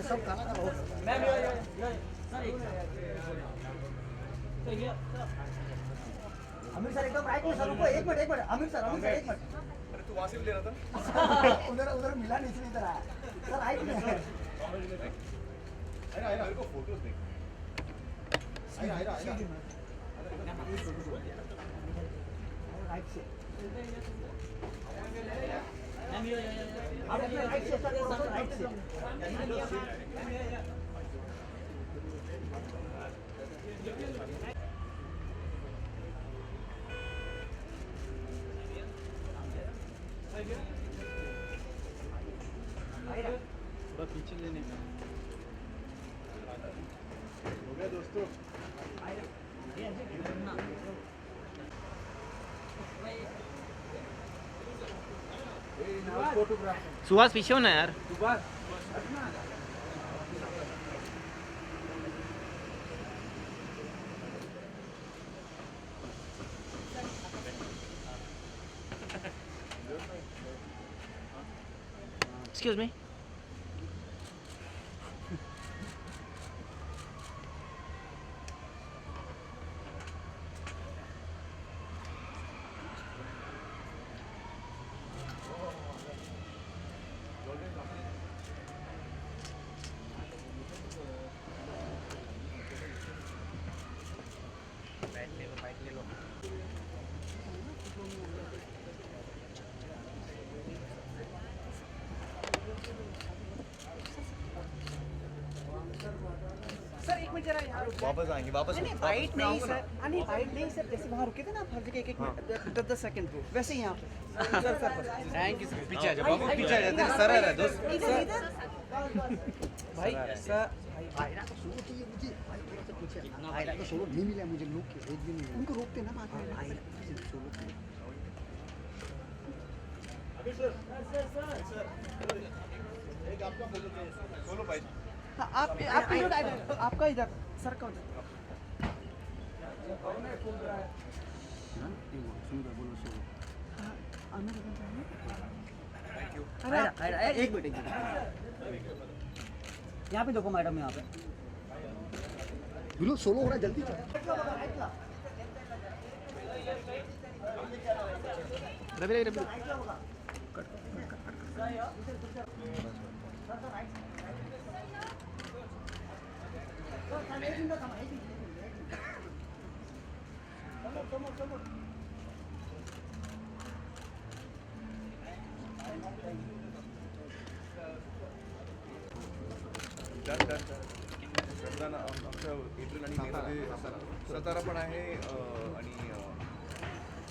सब खाना खा लो। मैम सर एक तो ये अमीर सर एकदम राइट में सर रुको एक मिनट अमीर सर एक मिनट। अरे तू वहां से भी ले रहा था उधर उधर मिला नहीं इसलिए इधर आया सर राइट में। अरे मेरे को फोटोज देख। राइट से मैम आप अपने राइट से सर राइट से थोड़ा पीछे लेने का हो गया दोस्तों। सुहास पीछे हो ना यार। Excuse me. सर एक मिनट जरा यहाँ वापस आएंगे वापस। नहीं वाइट नहीं सर, नहीं वाइट नहीं सर, जैसे वहाँ रुके थे ना आप हर जगह एक मिनट 10 सेकंड वैसे ही यहाँ सर थैंक यू सर। पीछे आ जाओ बाबू, पीछे आ जाओ। सर आ रहा है दोस्त। भाई सर भाई ना तो सोलो चाहिए मुझे, भाई थोड़ा सा पीछे भाई ना तो सोलो नहीं मिला मुझे, लोग एक भी नहीं उनको रोकते ना बात में भाई सोलो अभी सर एक आपका फोटो सोलो भाई। हाँ आप इधर आपका इधर सर का उधर अरे एक मिनट यहाँ पे देखो मैडम, यहाँ पे बिल्कुल सोलो हो रहा है, जल्दी चलो। रवि रवि रवि रमजान आमच्या एप्रिल आणि मेमध्ये सातारा पण आहे आणि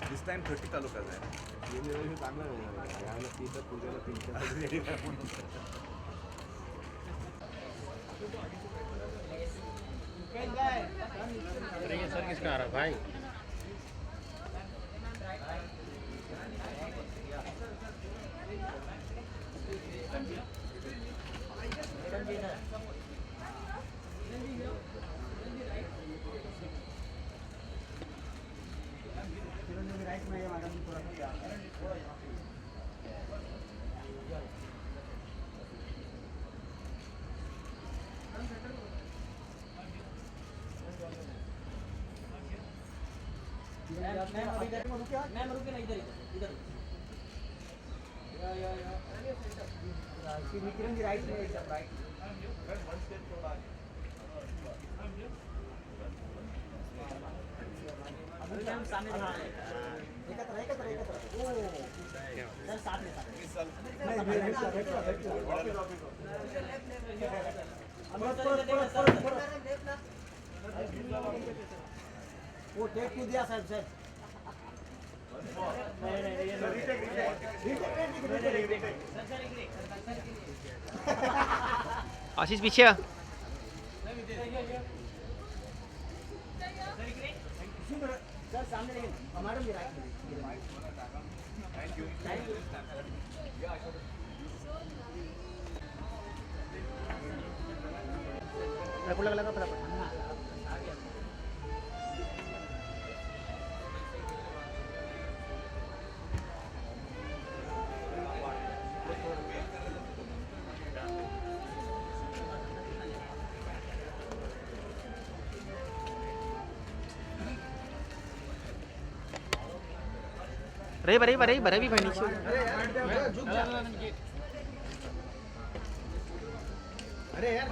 दिस टाइम 30 तालुक्यात आहे। चांगलं आहे तिथं पूजेला 3 सर किसका आ रहा है भाई? मैम रुके ना इधर इधर विक्रम जी राइट में एकदम राइट। अभी हम सामने हाँ एकत्र ओ सर साथ में वो टेक को दिया साहब सर। आशीष पीछे आ। सर सामने लेकिन हमारे भी राइट में। Thank you. लगा फटाफट। रवि भाई नीचे अरे यार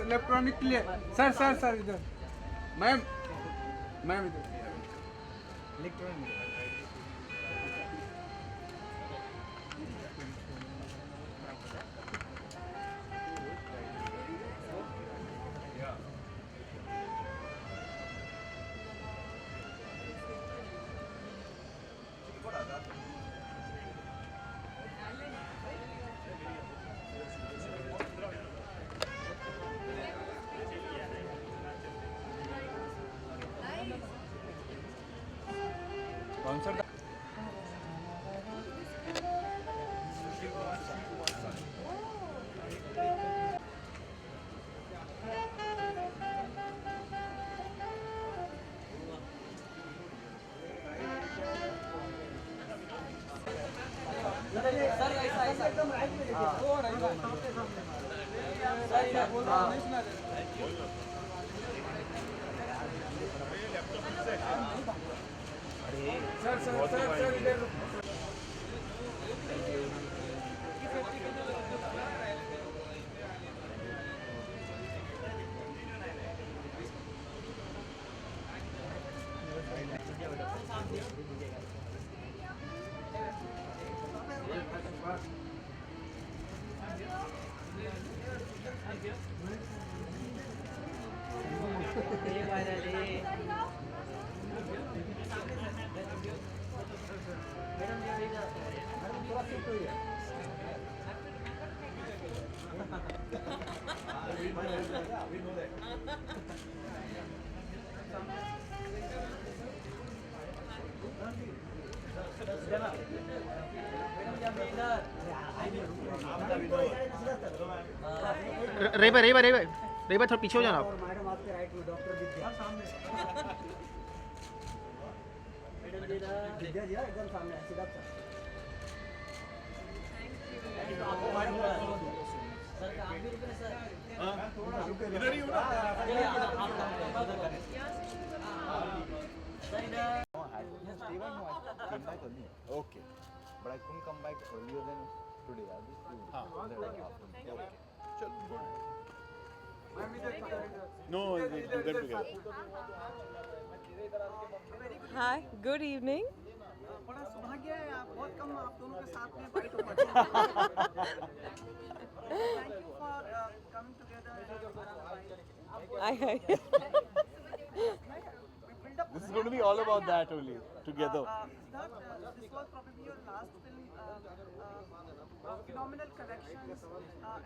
इलेक्ट्रॉनिक क्लियर सर इधर मैम इधर इलेक्ट्रॉनिक सर इधर रवि भाई थोड़ा पीछे हो जाना आप। और मैडम आपके राइट में डॉक्टर विद्या विद्या जी एकदम सामने है सीधा Okay. But I couldn't come back earlier than today. I just okay. Chal, good. No, good together. Hi, good evening. बड़ा सौभाग्य है आप बहुत कम आप दोनों के साथ में बाइट हो पाते हैं thank you for coming This is going to be all about that only, together. this was probably your last film phenomenal collections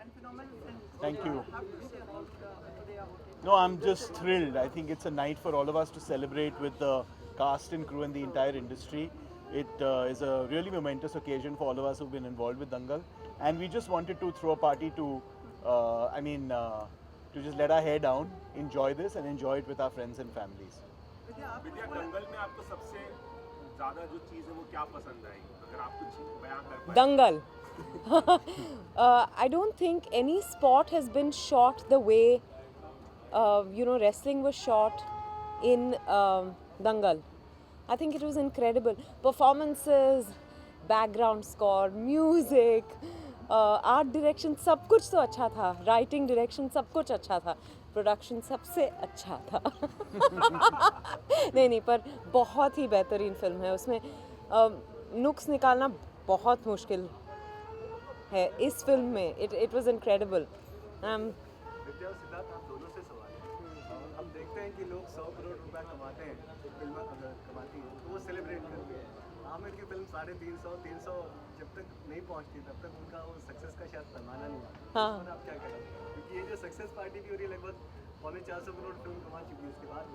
and phenomenal film Thank you. have to say about today about it. No, I'm just thrilled. I think it's a night for all of us to celebrate with the cast and crew and the entire industry. It is a really momentous occasion for all of us who've been involved with Dangal. And we just wanted to throw a party to, to just let our hair down, enjoy this and enjoy it with our friends and families. विद्या दंगल में आपको सबसे ज्यादा जो चीज है वो क्या पसंद आई अगर आप कुछ बयान कर पाए Dangal. I don't think any sport has been shot the way wrestling was shot in Dangal. I think it was incredible. Performances, background score, music, art direction, सब कुछ तो अच्छा था. Writing direction, सब कुछ अच्छा था. Production सबसे अच्छा था. नहीं पर बहुत ही बेहतरीन फिल्म है. उसमें नुक्स निकालना बहुत मुश्किल है इस फिल्म में. It was incredible. विद्या और सिद्धार्थ आप दोनों से सवाल है हम देखते हैं कि लोग 100 करोड़ रुपए कमाते हैं फिल्म अगर कमाती है तो वो सेलिब्रेट करते हैं आमिर की फिल्म 350 जब तक नहीं पहुंचती तब तक उनका वो सक्सेस का शायद पैमाना नहीं आता हाँ. आप क्या कहेंगे क्योंकि ये जो सक्सेस पार्टी की हो रही है लगभग 450 करोड़ फिल्म कमा चुकी है उसके बाद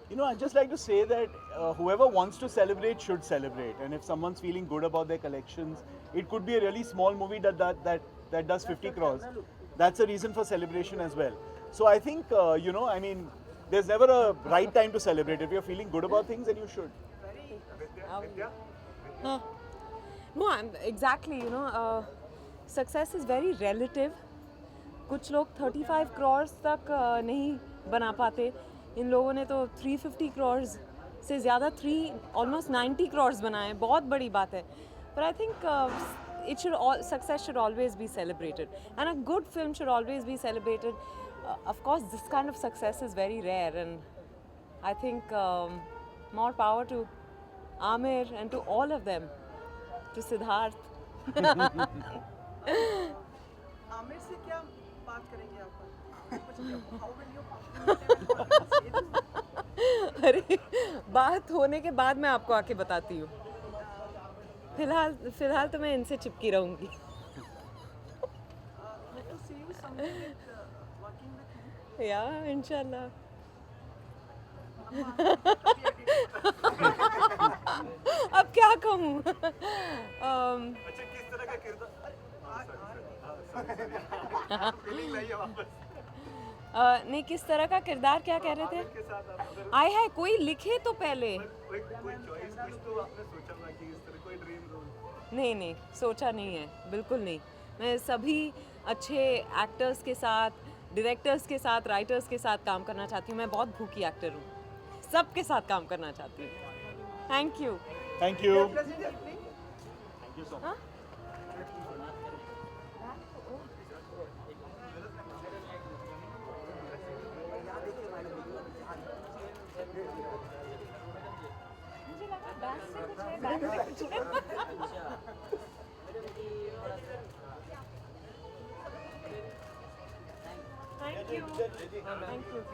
You know, I'd just like to say that whoever wants to celebrate should celebrate. And if someone's feeling good about their collections, it could be a really small movie that does 50 crores. That's a reason for celebration as well. So I think, you know, I mean, there's never a right time to celebrate. If you're feeling good about things, then you should. Huh. No, exactly, you know, success is very relative. कुछ लोग 35 crores तक नहीं बना पाते. इन लोगों ने तो 350 crores से ज़्यादा almost 90 crores बनाए. बहुत बड़ी बात है. But I think success should always be celebrated, and a good film should always be celebrated. Of course, this kind of success is very rare, and I think more power to Amir and to all of them, to Siddharth. Aamir से क्या बात करेंगे आप? How will you say this? अरे बात होने के बाद मैं आपको आके बताती हूँ. फिलहाल तो मैं इनसे चिपकी रहूँगी. To see you someday with working with him. Yeah, इंशाल्लाह. अब क्या कहूँ? अच्छा किस तरह का किरदार फीलिंग नहीं है वापस नहीं, किस तरह का किरदार क्या कह रहे थे? के साथ आप अगर आए है कोई लिखे तो पहले. कोई चॉइस कुछ तो आपने सोचा होगा कि इस तरह कोई ड्रीम रोल नहीं, सोचा नहीं है, बिल्कुल नहीं. मैं सभी अच्छे एक्टर्स के साथ, डायरेक्टर्स के साथ, राइटर्स के साथ काम करना चाहती हूँ. मैं बहुत भूखी एक्टर हूँ. सबके साथ काम करना चाहती हूँ. Thank you. Thank you. हाँ? मुझे लगा बैक से कुछ है, बैक से कुछ है. Thank you. Thank you.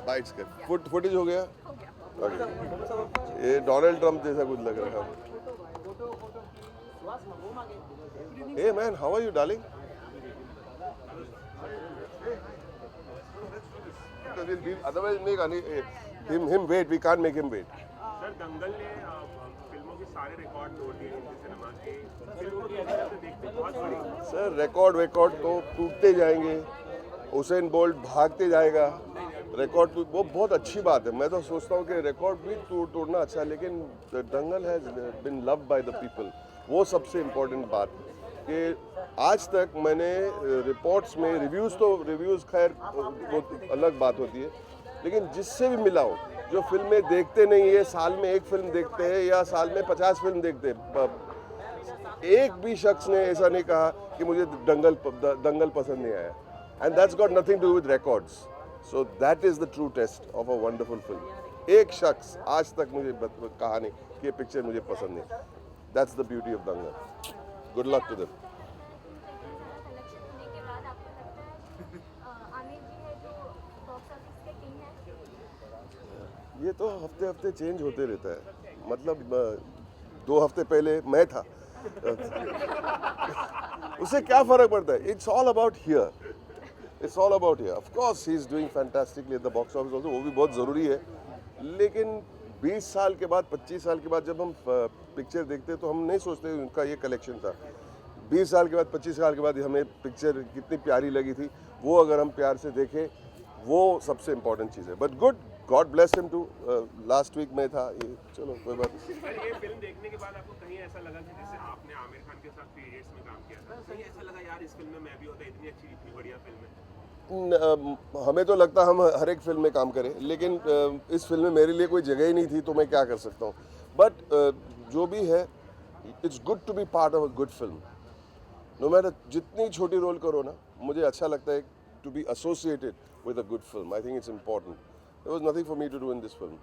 Bytes कर फुटेज हो गया. ओके, ये डोनाल्ड ट्रम्प जैसा कुछ लग रहा है. Hey man, how are you darling? Otherwise make him wait. We can't make him wait. Sir Dangal ने फिल्मों के सारे रिकॉर्ड तोड़ दिए हिंदी सिनेमा के. फिल्मों की देखते बहुत बड़ी. सर रिकॉर्ड तो टूटते जाएंगे. हुसैन बोल्ट भागते जाएगा. रिकॉर्ड वो बहुत अच्छी बात है. मैं तो सोचता हूँ कि रिकॉर्ड भी तोड़ना अच्छा है, लेकिन Dangal has been loved by the people. वो सबसे इम्पोर्टेंट बात है कि आज तक मैंने रिपोर्ट्स में रिव्यूज़ खैर वो अलग बात होती है, लेकिन जिससे भी मिला हो जो फिल्में देखते नहीं है, साल में एक फिल्म देखते हैं या साल में 50 फिल्म देखते हैं, एक भी शख्स ने ऐसा नहीं कहा कि मुझे दंगल पसंद नहीं आया. And that's got nothing to do with records. So that is the true test of a wonderful film. एक शख्स आज तक मुझे कहा नहीं कि ये पिक्चर मुझे पसंद नहीं. That's the beauty of Dangal. Good luck to them. Collection होने के बाद आपको लगता है कि आमिर जी है जो बॉक्स ऑफिस के किंग है? ये तो हफ्ते हफ्ते चेंज होते रहता है. मतलब 2 हफ्ते पहले मैं था. उससे क्या फर्क पड़ता है? It's all about here. It's all about here. Of course he is doing fantastically at the box office also. वो भी बहुत ज़रूरी है. लेकिन 20 साल के बाद, 25 साल के बाद जब हम पिक्चर देखते हैं तो हम नहीं सोचते उनका ये कलेक्शन था. 20 साल के बाद, 25 साल के बाद हमें पिक्चर कितनी प्यारी लगी थी, वो अगर हम प्यार से देखें, वो सबसे इम्पोर्टेंट चीज़ है. But good, God bless him too. Last week में था ये. चलो कोई बात नहीं. सर, ये फिल्म देखने के बाद आपको कहीं ऐसा लगा कि जैसे आपने आमिर खान के साथ 3 इडियट्स में काम किया था, कहीं ऐसा लगा यार इस फिल्म में मैं भी होता, इतनी अच्छी इतनी बढ़िया फिल्म है? हमें तो लगता हम हर एक फिल्म में काम करें, लेकिन इस फिल्म में मेरे लिए कोई जगह ही नहीं थी, तो मैं क्या कर सकता हूँ. बट जो भी है, it's good to be part of a good film. No matter जितनी छोटी रोल करो ना, मुझे अच्छा लगता है to be associated with a good film. I think it's important. There was nothing for me to do in this film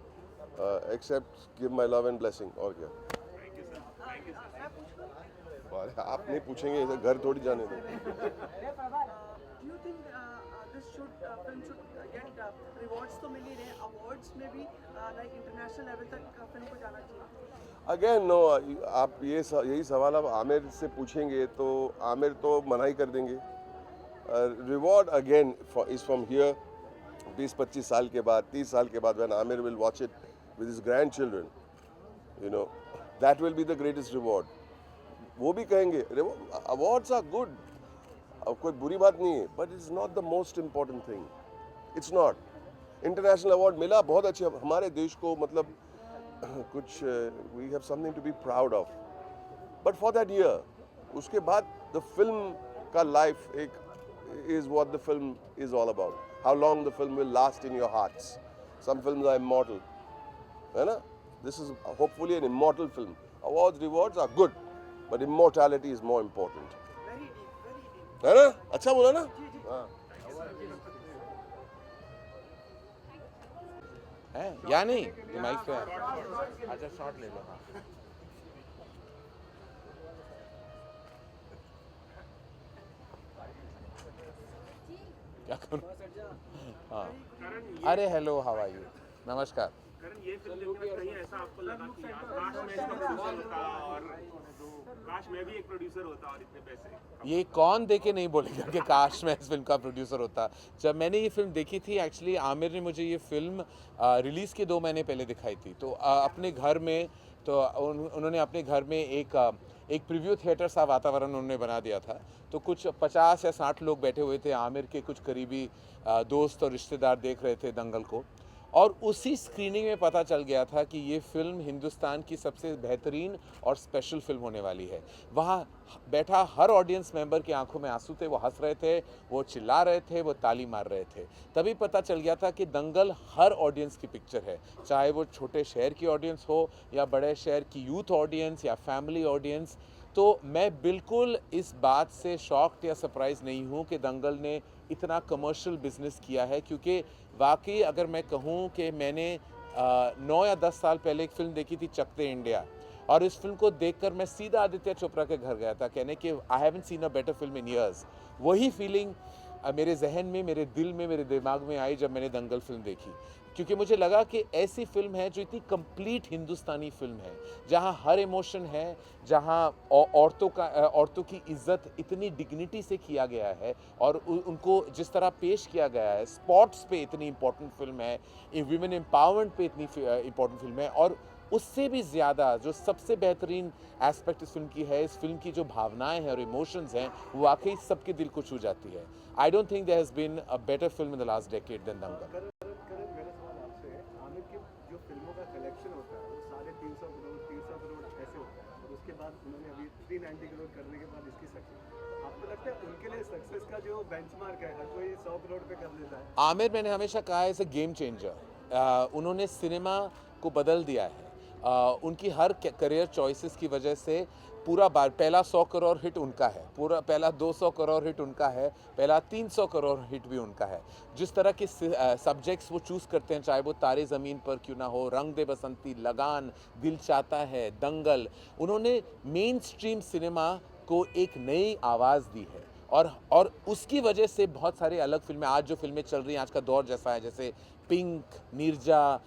except give my love and blessing. और क्या. आप नहीं पूछेंगे, ऐसे घर थोड़ी जाने दो. Do you think this film should get rewards तो मिल ही रहे, awards में भी like international level तक फिल्म को जाना चाहिए? अगेन नो, आप यही सवाल आप आमिर से पूछेंगे तो आमिर तो मना ही कर देंगे. Reward again is from here. 20-25 साल के बाद, 30 साल के बाद, when Aamir will watch it with his grand children, you know, that will be the greatest reward. वो भी कहेंगे अवार्ड्स आर गुड, अब कोई बुरी बात नहीं है, but it's not the most important thing. It's not. International award मिला, बहुत अच्छे, हमारे देश को मतलब कुछ we have something to be proud of. But for that year, उसके बाद द फिल्म का लाइफ एक is what the film is all about. How long the film will last in your hearts. Some films are immortal, है ना. This is hopefully an immortal film. Awards rewards are good, but immortality is more important. Very deep, very deep. है ना. अच्छा बोला ना. हाँ. है या नहीं? ये माइक पे है. अच्छा शॉट ले लो. हाँ. क्या करूं? हाँ. अरे हेलो, हाउ आर यू? नमस्कार. करण, ये फिल्म देखने में कहीं ऐसा आपको लगा कि यार काश मैं इसका प्रोड्यूसर होता और काश मैं भी एक प्रोड्यूसर होता और इतने पैसे? ये कौन देके नहीं बोलेगा कि काश मैं इस फिल्म का प्रोड्यूसर होता. जब मैंने ये फिल्म देखी थी, एक्चुअली आमिर ने मुझे ये फिल्म रिलीज़ के 2 महीने पहले दिखाई थी. तो अपने घर में, तो उन्होंने अपने घर में एक प्रीव्यू थिएटर सा वातावरण उन्होंने बना दिया था. तो कुछ 50 या 60 लोग बैठे हुए थे. आमिर के कुछ करीबी दोस्त और रिश्तेदार देख रहे थे दंगल को. और उसी स्क्रीनिंग में पता चल गया था कि ये फिल्म हिंदुस्तान की सबसे बेहतरीन और स्पेशल फिल्म होने वाली है. वहाँ बैठा हर ऑडियंस मेंबर की आंखों में आंसू थे. वो हंस रहे थे, वो चिल्ला रहे थे, वो ताली मार रहे थे. तभी पता चल गया था कि दंगल हर ऑडियंस की पिक्चर है, चाहे वो छोटे शहर की ऑडियंस हो या बड़े शहर की यूथ ऑडियंस या फैमिली ऑडियंस. तो मैं बिल्कुल इस बात से शॉक्ड या सरप्राइज नहीं हूँ कि दंगल ने इतना कमर्शियल बिजनेस किया है. क्योंकि वाकई अगर मैं कहूँ कि मैंने 9 या 10 साल पहले एक फ़िल्म देखी थी, चक दे इंडिया, और इस फिल्म को देखकर मैं सीधा आदित्य चोपड़ा के घर गया था कहने कि I haven't seen a better film in years. वही फीलिंग मेरे जहन में, मेरे दिल में, मेरे दिमाग में आई जब मैंने दंगल फिल्म देखी. क्योंकि मुझे लगा कि ऐसी फिल्म है जो इतनी कंप्लीट हिंदुस्तानी फिल्म है, जहाँ हर इमोशन है, जहाँ औरतों की इज्जत इतनी डिग्निटी से किया गया है और उनको जिस तरह पेश किया गया है. स्पोर्ट्स पे इतनी इम्पोर्टेंट फिल्म है, वीमेन एम्पावरमेंट पे इतनी इम्पोर्टेंट फिल्म है. और उससे भी ज़्यादा जो सबसे बेहतरीन एस्पेक्ट इस फिल्म की है, इस फिल्म की जो भावनाएं हैं और इमोशंस हैं, वो वाकई सबके दिल को छू जाती है. I don't think there has been a better film in the last decade than Dangal. मेरा सवाल आपसे है, आमिर की जो फिल्मों का कलेक्शन होता है वो 350 करोड़ 300 करोड़ ऐसे होता है, और उसके बाद उन्होंने अभी 390 करोड़ करने के बाद इसकी सक्सेस, आपको लगता है उनके लिए सक्सेस का जो बेंचमार्क है हर कोई 100 करोड़ पे कर लेता है? आमिर, मैंने हमेशा कहा है, इज अ गेम चेंजर. उन्होंने सिनेमा को बदल दिया है। उनकी हर करियर चॉइसेस की वजह से पूरा पहला 100 करोड़ हिट उनका है, पूरा पहला 200 करोड़ हिट उनका है, पहला 300 करोड़ हिट भी उनका है। जिस तरह के सब्जेक्ट्स वो चूज़ करते हैं, चाहे वो तारे ज़मीन पर क्यों ना हो, रंग दे बसंती, लगान, दिल चाहता है, दंगल, उन्होंने मेन स्ट्रीम सिनेमा को एक नई आवाज़ दी है। और उसकी वजह से बहुत सारी अलग फिल्में, आज जो फिल्में चल रही हैं, आज का दौर जैसा है, जैसे पिंक, नीरजा,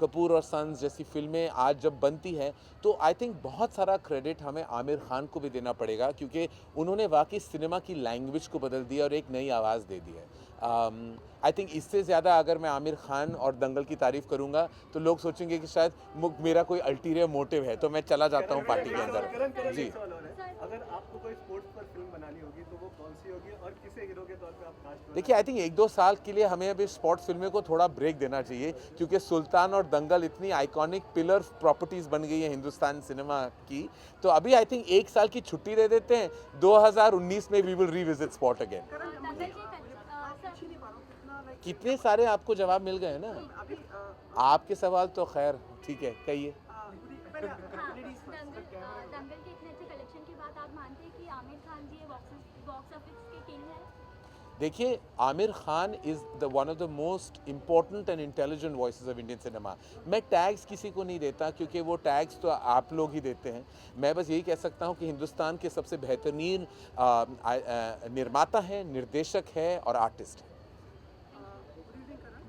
कपूर और सन्स जैसी फिल्में आज जब बनती हैं, तो आई थिंक बहुत सारा क्रेडिट हमें आमिर खान को भी देना पड़ेगा, क्योंकि उन्होंने वाकई सिनेमा की लैंग्वेज को बदल दिया और एक नई आवाज़ दे दी है। आई थिंक इससे ज़्यादा अगर मैं आमिर खान और दंगल की तारीफ़ करूँगा तो लोग सोचेंगे कि शायद मेरा कोई अल्टीरियर मोटिव है, तो मैं चला जाता हूँ पार्टी के अंदर। जी, अगर आपको कोई स्पोर्ट्स पर फिल्म बनानी होगी तो वो कौन सी होगी और किसे हीरो के तौर पे आप कास्ट? देखिए, आई थिंक 1-2 साल के लिए हमें अभी स्पोर्ट्स फिल्में को थोड़ा ब्रेक देना चाहिए, क्योंकि सुल्तान और दंगल इतनी आइकॉनिक पिलर प्रॉपर्टीज़ बन गई है हिंदुस्तान सिनेमा की। तो अभी आई थिंक 1 साल की छुट्टी दे देते हैं, 2019 में we will revisit sport again. कितने सारे आपको जवाब मिल गए ना, आपके सवाल तो खैर ठीक है, कहिए। दंगल के इतने अच्छे कलेक्शन के बाद आप मानते हैं कि आमिर खान जी बॉक्स ऑफिस के किंग हैं? देखिए, Aamir Khan is the one of the most important and intelligent voices of Indian cinema. मैं टैग्स किसी को नहीं देता, क्योंकि वो टैग्स तो आप लोग ही देते हैं। मैं बस यही कह सकता हूँ कि हिंदुस्तान के सबसे बेहतरीन निर्माता हैं, निर्देशक है और आर्टिस्ट हैं।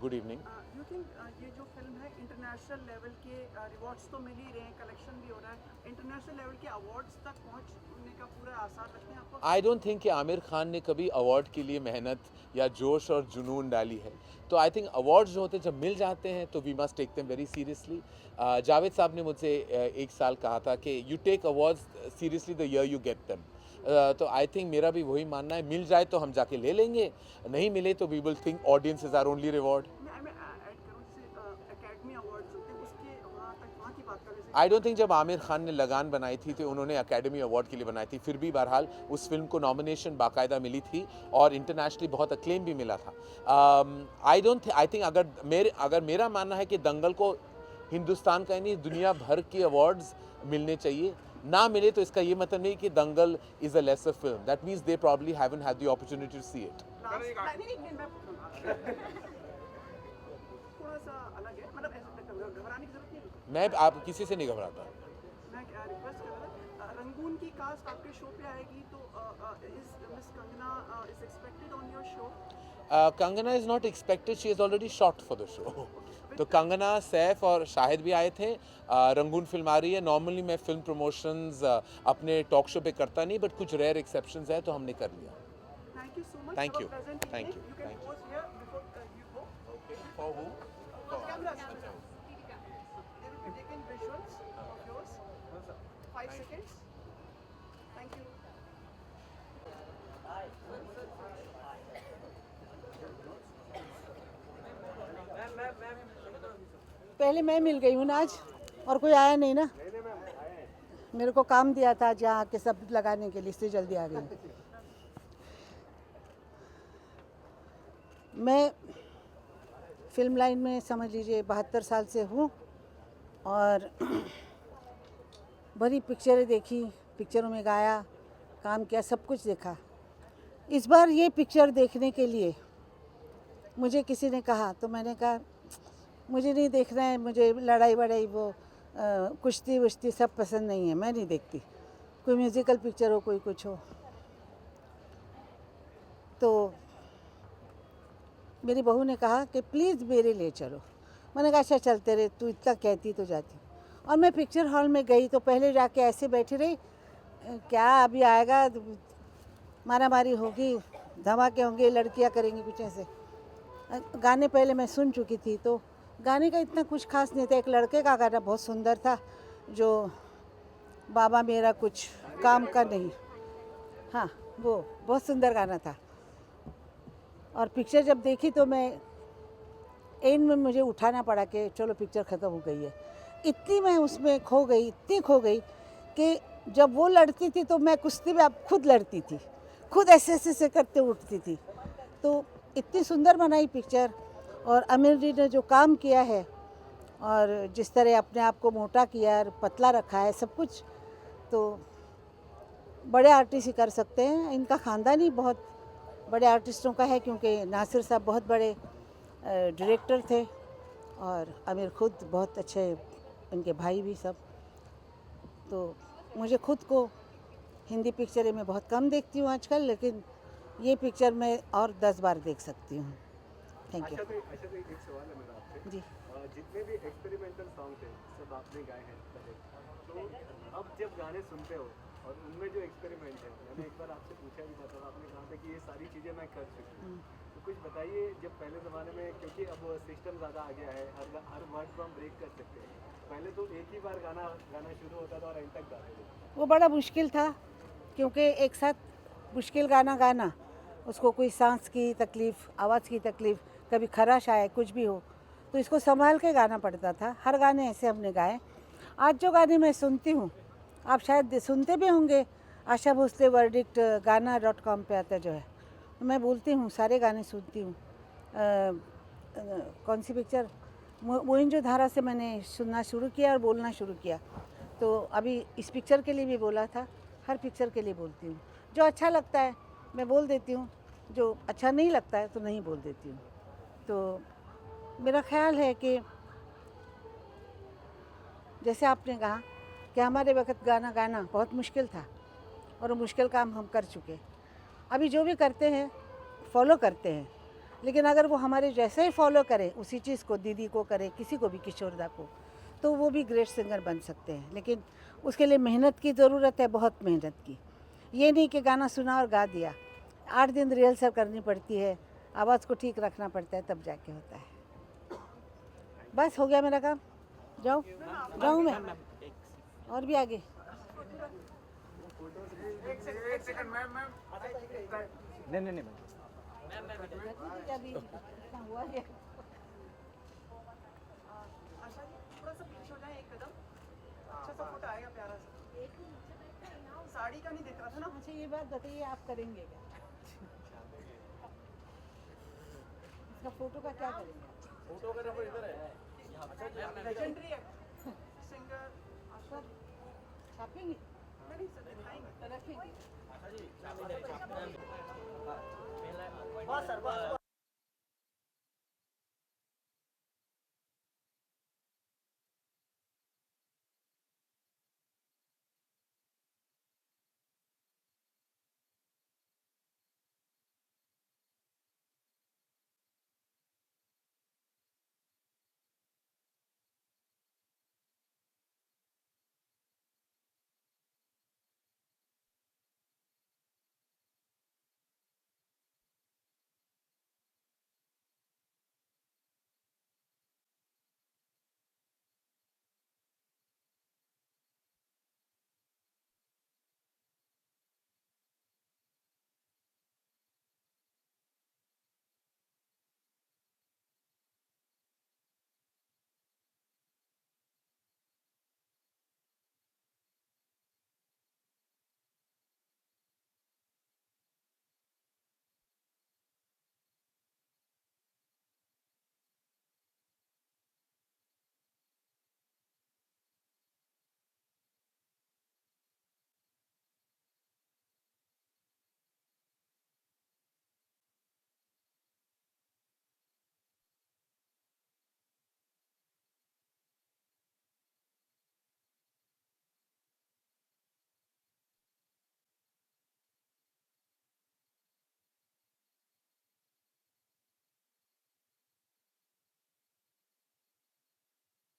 Good evening. यू थिंक ये जो फिल्म है इंटरनेशनल लेवल के रिवॉर्ड्स तो मिल ही रहे हैं, कलेक्शन भी हो रहा है, इंटरनेशनल लेवल के अवार्ड्स तक पहुंचने का पूरा आसार रखते हैं आपको? आई डोंट थिंक कि आमिर खान ने कभी अवार्ड के लिए मेहनत या जोश और जुनून डाली है। तो आई थिंक अवार्ड्स जो होते हैं जब मिल जाते हैं तो we must take them very seriously. Javed sahab ने मुझसे 1 साल कहा था कि you take awards seriously the year you get them. तो आई थिंक मेरा भी वही मानना है, मिल जाए तो हम जाके ले लेंगे, नहीं मिले तो we will think audience is our only reward. I don't think जब आमिर खान ने लगान बनाई थी तो उन्होंने एकेडमी अवार्ड के लिए बनाई थी, फिर भी बहरहाल उस फिल्म को नॉमिनेशन बाकायदा मिली थी और इंटरनेशनली बहुत अक्लेम भी मिला था। आई थिंक अगर मेरा मानना है कि दंगल को हिंदुस्तान का नहीं दुनिया भर के अवार्ड्स मिलने चाहिए, ना मिले तो इसका ये मतलब नहीं कि Dangal is a lesser film, that means they probably haven't had the opportunity to see it. थोड़ा सा अलग है, मतलब घबराने की जरूरत नहीं है। मैं आप किसी से नहीं घबराता। मैं रिक्वेस्ट कर रहा था, रंगून की कास्ट आपके शो पे आएगी तो miss Kangana is expected on your show? Kangana is not expected, she is already shot for the show. तो कंगना, सैफ और शाहिद भी आए थे। रंगून फिल्म आ रही है। नॉर्मली मैं फिल्म प्रमोशंस अपने टॉक शो पे करता नहीं, बट कुछ रेयर एक्सेप्शंस है तो हमने कर लिया। Thank you so much. Thank you. Thank Thank you. you. You can Thank you. pause here before you go. Okay. For who? Camera. They will be taking visuals of yours. 5 seconds. Thank you. पहले मैं मिल गई हूँ ना आज, और कोई आया नहीं ना। मेरे को काम दिया था जहाँ के सब लगाने के लिए, इससे जल्दी आ गई। मैं फिल्म लाइन में समझ लीजिए 72 साल से हूँ और बड़ी पिक्चरें देखी, पिक्चरों में गाया, काम किया, सब कुछ देखा। इस बार ये पिक्चर देखने के लिए मुझे किसी ने कहा तो मैंने कहा मुझे नहीं देखना है, मुझे लड़ाई वड़ाई वो कुश्ती वुश्ती सब पसंद नहीं है, मैं नहीं देखती। कोई म्यूज़िकल पिक्चर हो, कोई कुछ हो। तो मेरी बहू ने कहा कि प्लीज़ मेरे ले चलो। मैंने कहा अच्छा चलते रहे, तू इतना कहती तो जाती। और मैं पिक्चर हॉल में गई तो पहले जाके ऐसे बैठी रही, क्या अभी आएगा, मारा मारी होगी, धमाके होंगे, लड़कियां करेंगी कुछ ऐसे। गाने पहले मैं सुन चुकी थी तो गाने का इतना कुछ खास नहीं था। एक लड़के का गाना बहुत सुंदर था, जो बाबा मेरा कुछ काम का नहीं, हाँ वो बहुत सुंदर गाना था। और पिक्चर जब देखी तो मैं एंड में मुझे उठाना पड़ा कि चलो पिक्चर ख़त्म हो गई है। इतनी मैं उसमें खो गई, इतनी खो गई कि जब वो लड़ती थी तो मैं कुश्ती में अब खुद लड़ती थी, खुद ऐसे ऐसे करते उठती थी। तो इतनी सुंदर बनाई पिक्चर और आमिर जी ने जो काम किया है और जिस तरह अपने आप को मोटा किया और पतला रखा है सब कुछ, तो बड़े आर्टिस्ट ही कर सकते हैं। इनका ख़ानदान ही बहुत बड़े आर्टिस्टों का है, क्योंकि नासिर साहब बहुत बड़े डायरेक्टर थे और आमिर खुद बहुत अच्छे, इनके भाई भी सब। तो मुझे खुद को हिंदी पिक्चरें मैं बहुत कम देखती हूँ आजकल, लेकिन ये पिक्चर मैं और 10 बार देख सकती हूँ। Thank you. अच्छा एक सवाल है मेरा आपसे। जी। जितने भी एक्सपेरिमेंटल सॉन्ग थे सब आपने गाए हैं पहले, तो अब जब गाने सुनते हो और उनमें जो एक्सपेरिमेंट है, मैंने एक बार आपसे पूछा भी था, तब आपने कहा था कि ये सारी चीज़ें मैं कर चुकी हूँ। तो कुछ बताइए, जब पहले ज़माने में, क्योंकि अब सिस्टम ज़्यादा आ गया है, हर वर्ड को हम ब्रेक कर सकते हैं, पहले तो एक ही बार गाना शुरू होता था और एंड तक गाते थे। वो बड़ा मुश्किल था, क्योंकि एक साथ मुश्किल गाना गाना, उसको कोई सांस की तकलीफ़, आवाज़ की तकलीफ़, कभी खराश आए, कुछ भी हो, तो इसको संभाल के गाना पड़ता था। हर गाने ऐसे हमने गाए। आज जो गाने मैं सुनती हूँ, आप शायद सुनते भी होंगे, आशा भोसले वर्डिक्ट गाना.com पे आता जो है, मैं बोलती हूँ, सारे गाने सुनती हूँ। कौन सी पिक्चर, मोहिंजोधारा से मैंने सुनना शुरू किया और बोलना शुरू किया, तो अभी इस पिक्चर के लिए भी बोला था। हर पिक्चर के लिए बोलती हूँ, जो अच्छा लगता है मैं बोल देती हूँ, जो अच्छा नहीं लगता है तो नहीं बोल देती हूँ। तो मेरा ख्याल है कि जैसे आपने कहा कि हमारे वक्त गाना गाना बहुत मुश्किल था और वो मुश्किल काम हम कर चुके। अभी जो भी करते हैं फॉलो करते हैं, लेकिन अगर वो हमारे जैसे ही फॉलो करें, उसी चीज़ को, दीदी को करे, किसी को भी, किशोरदा को, तो वो भी ग्रेट सिंगर बन सकते हैं। लेकिन उसके लिए मेहनत की ज़रूरत है, बहुत मेहनत की। ये नहीं कि गाना सुना और गा दिया, 8 दिन रिहर्सल करनी पड़ती है, आवाज़ को ठीक रखना पड़ता है, तब जाके होता है। बस हो गया मेरा काम, जाऊँ जाऊँ मैं और भी आगे। नहीं हुआ है। आशा जी थोड़ा सा पीछे हो जाए एक कदम, अच्छा सा फोटो आएगा प्यारा सा। साड़ी का नहीं दिख रहा था ना। अच्छा ये बात बताइए, आप करेंगे क्या? इसका फोटो का क्या करेंगे? फोटो का नंबर इधर है। लेजेंडरी सिंगर आशा छापेंगे? नहीं सर, दिखाएंगे, रखेंगे। बस सर, बस।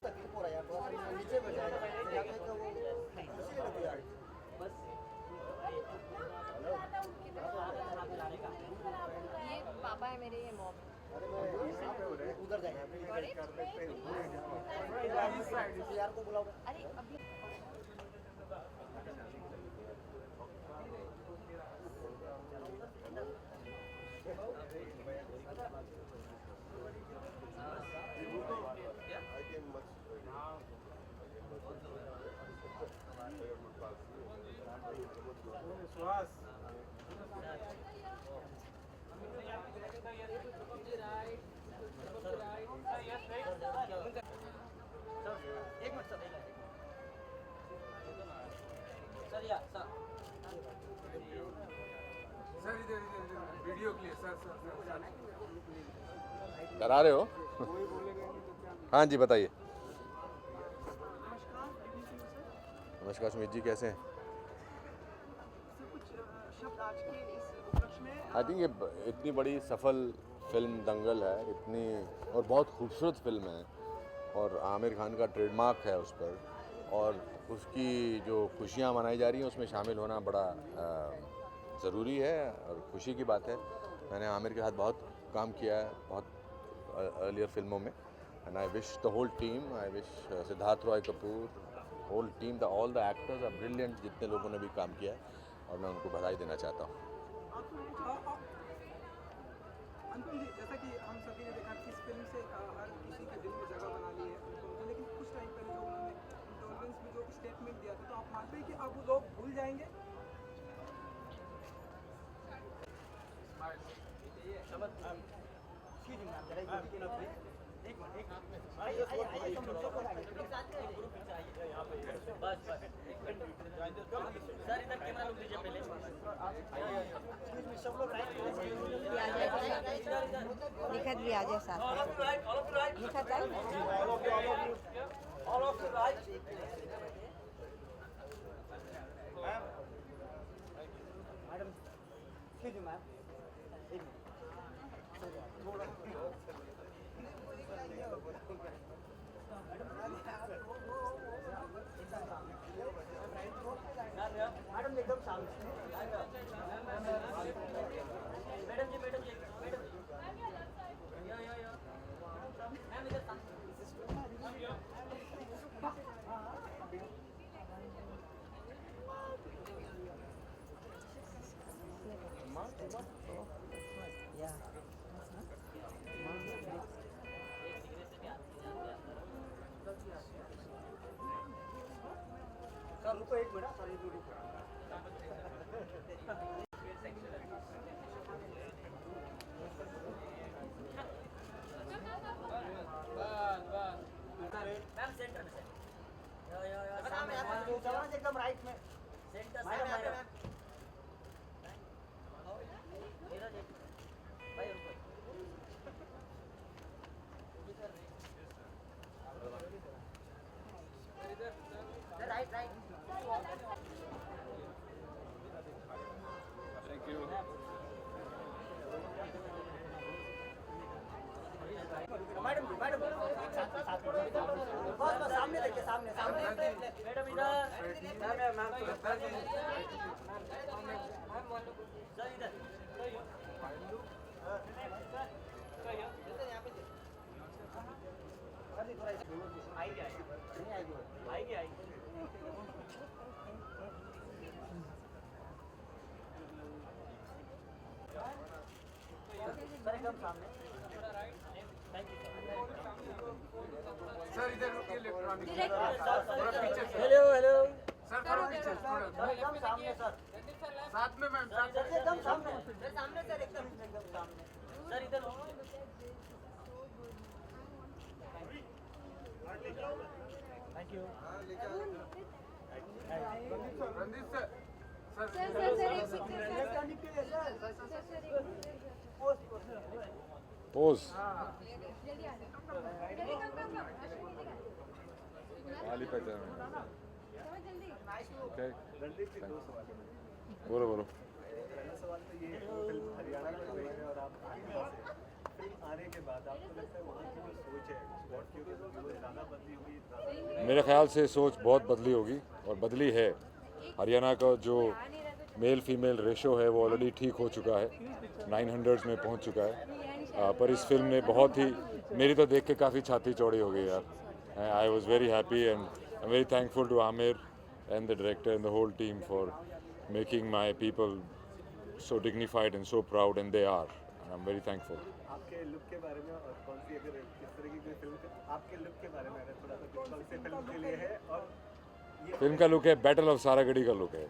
तकलीफ हो रहा है यार, थोड़ा सा नीचे बैठ जाएगा यहाँ पे, तो वो इसीलिए लग यार। ये पापा है मेरे, ये मॉम। उधर जाएगा यार को बुलाओ। अरे अभी सुहास डरा रहे हो? हाँ जी बताइए। नमस्कार सुमित जी, कैसे हैं? आई थिंक ये इतनी बड़ी सफल फिल्म दंगल है, इतनी और बहुत खूबसूरत फिल्म है और आमिर खान का ट्रेडमार्क है उस पर, और उसकी जो खुशियाँ मनाई जा रही हैं उसमें शामिल होना बड़ा ज़रूरी है और खुशी की बात है। मैंने आमिर के साथ बहुत काम किया है बहुत अर्लियर फिल्मों में, and I wish the whole team, I wish Siddharth Roy Kapur, whole team, all the actors are brilliant, जितने लोगों ने भी काम किया है, और मैं उनको बधाई देना चाहता हूँ। अनुपम जी, जैसा कि हम सभी ने देखा कि इस फिल्म से हर किसी के दिल में जगह बना ली है अनुपम जी, लेकिन कुछ टाइम पहले जो उन्होंने इंटॉलरेंस में जो स्टेटमेंट दिया था, तो आप मानते हैं कि अब वो लोग भूल जाएंगे? निखत भी आ जाए साथ में। निखत आई एकदम राइट में right right. Thank you. Madam madam बस सामने देखिए, सामने सामने मैडम इधर मैम सर इधर आएगी आएगी। सर एकदम सामने। थैंक यू सर, इधर रुकिए, इलेक्ट्रॉनिक हेलो हेलो सर, थोड़ा पीछे, सर एकदम सामने सर, साथ में मैम, सर एकदम सामने सर, सामने सर एकदम सामने सर इधर। Thank you. Randeep sir, pose वाली पहचान। ओके बोलो बोलो। पहला सवाल तो ये फिल्म हरियाणा में गई है और आप फिल्म आने के बाद आपको लगता है वहाँ की जो सोच है स्पॉट की वो ज़्यादा बदली होगी? मेरे ख्याल से सोच बहुत बदली होगी और बदली है। हरियाणा का जो मेल फीमेल रेशो है वो ऑलरेडी ठीक हो चुका है, 900s में पहुंच चुका है। पर इस फिल्म ने बहुत ही, मेरी तो देख के काफ़ी छाती चौड़ी हो गई यार। I was very happy and I am very thankful to Aamir and the director and the whole team for making my people so dignified and so proud, and they are, and I'm very thankful. आपके look के बारे में और कौन सी अगर किस तरह की कोई फिल्म आपके लुक के बारे में अगर थोड़ा सा कौन सी फिल्म के लिए है? और ये फिल्म का लुक है बैटल ऑफ सारागढ़ी का लुक है।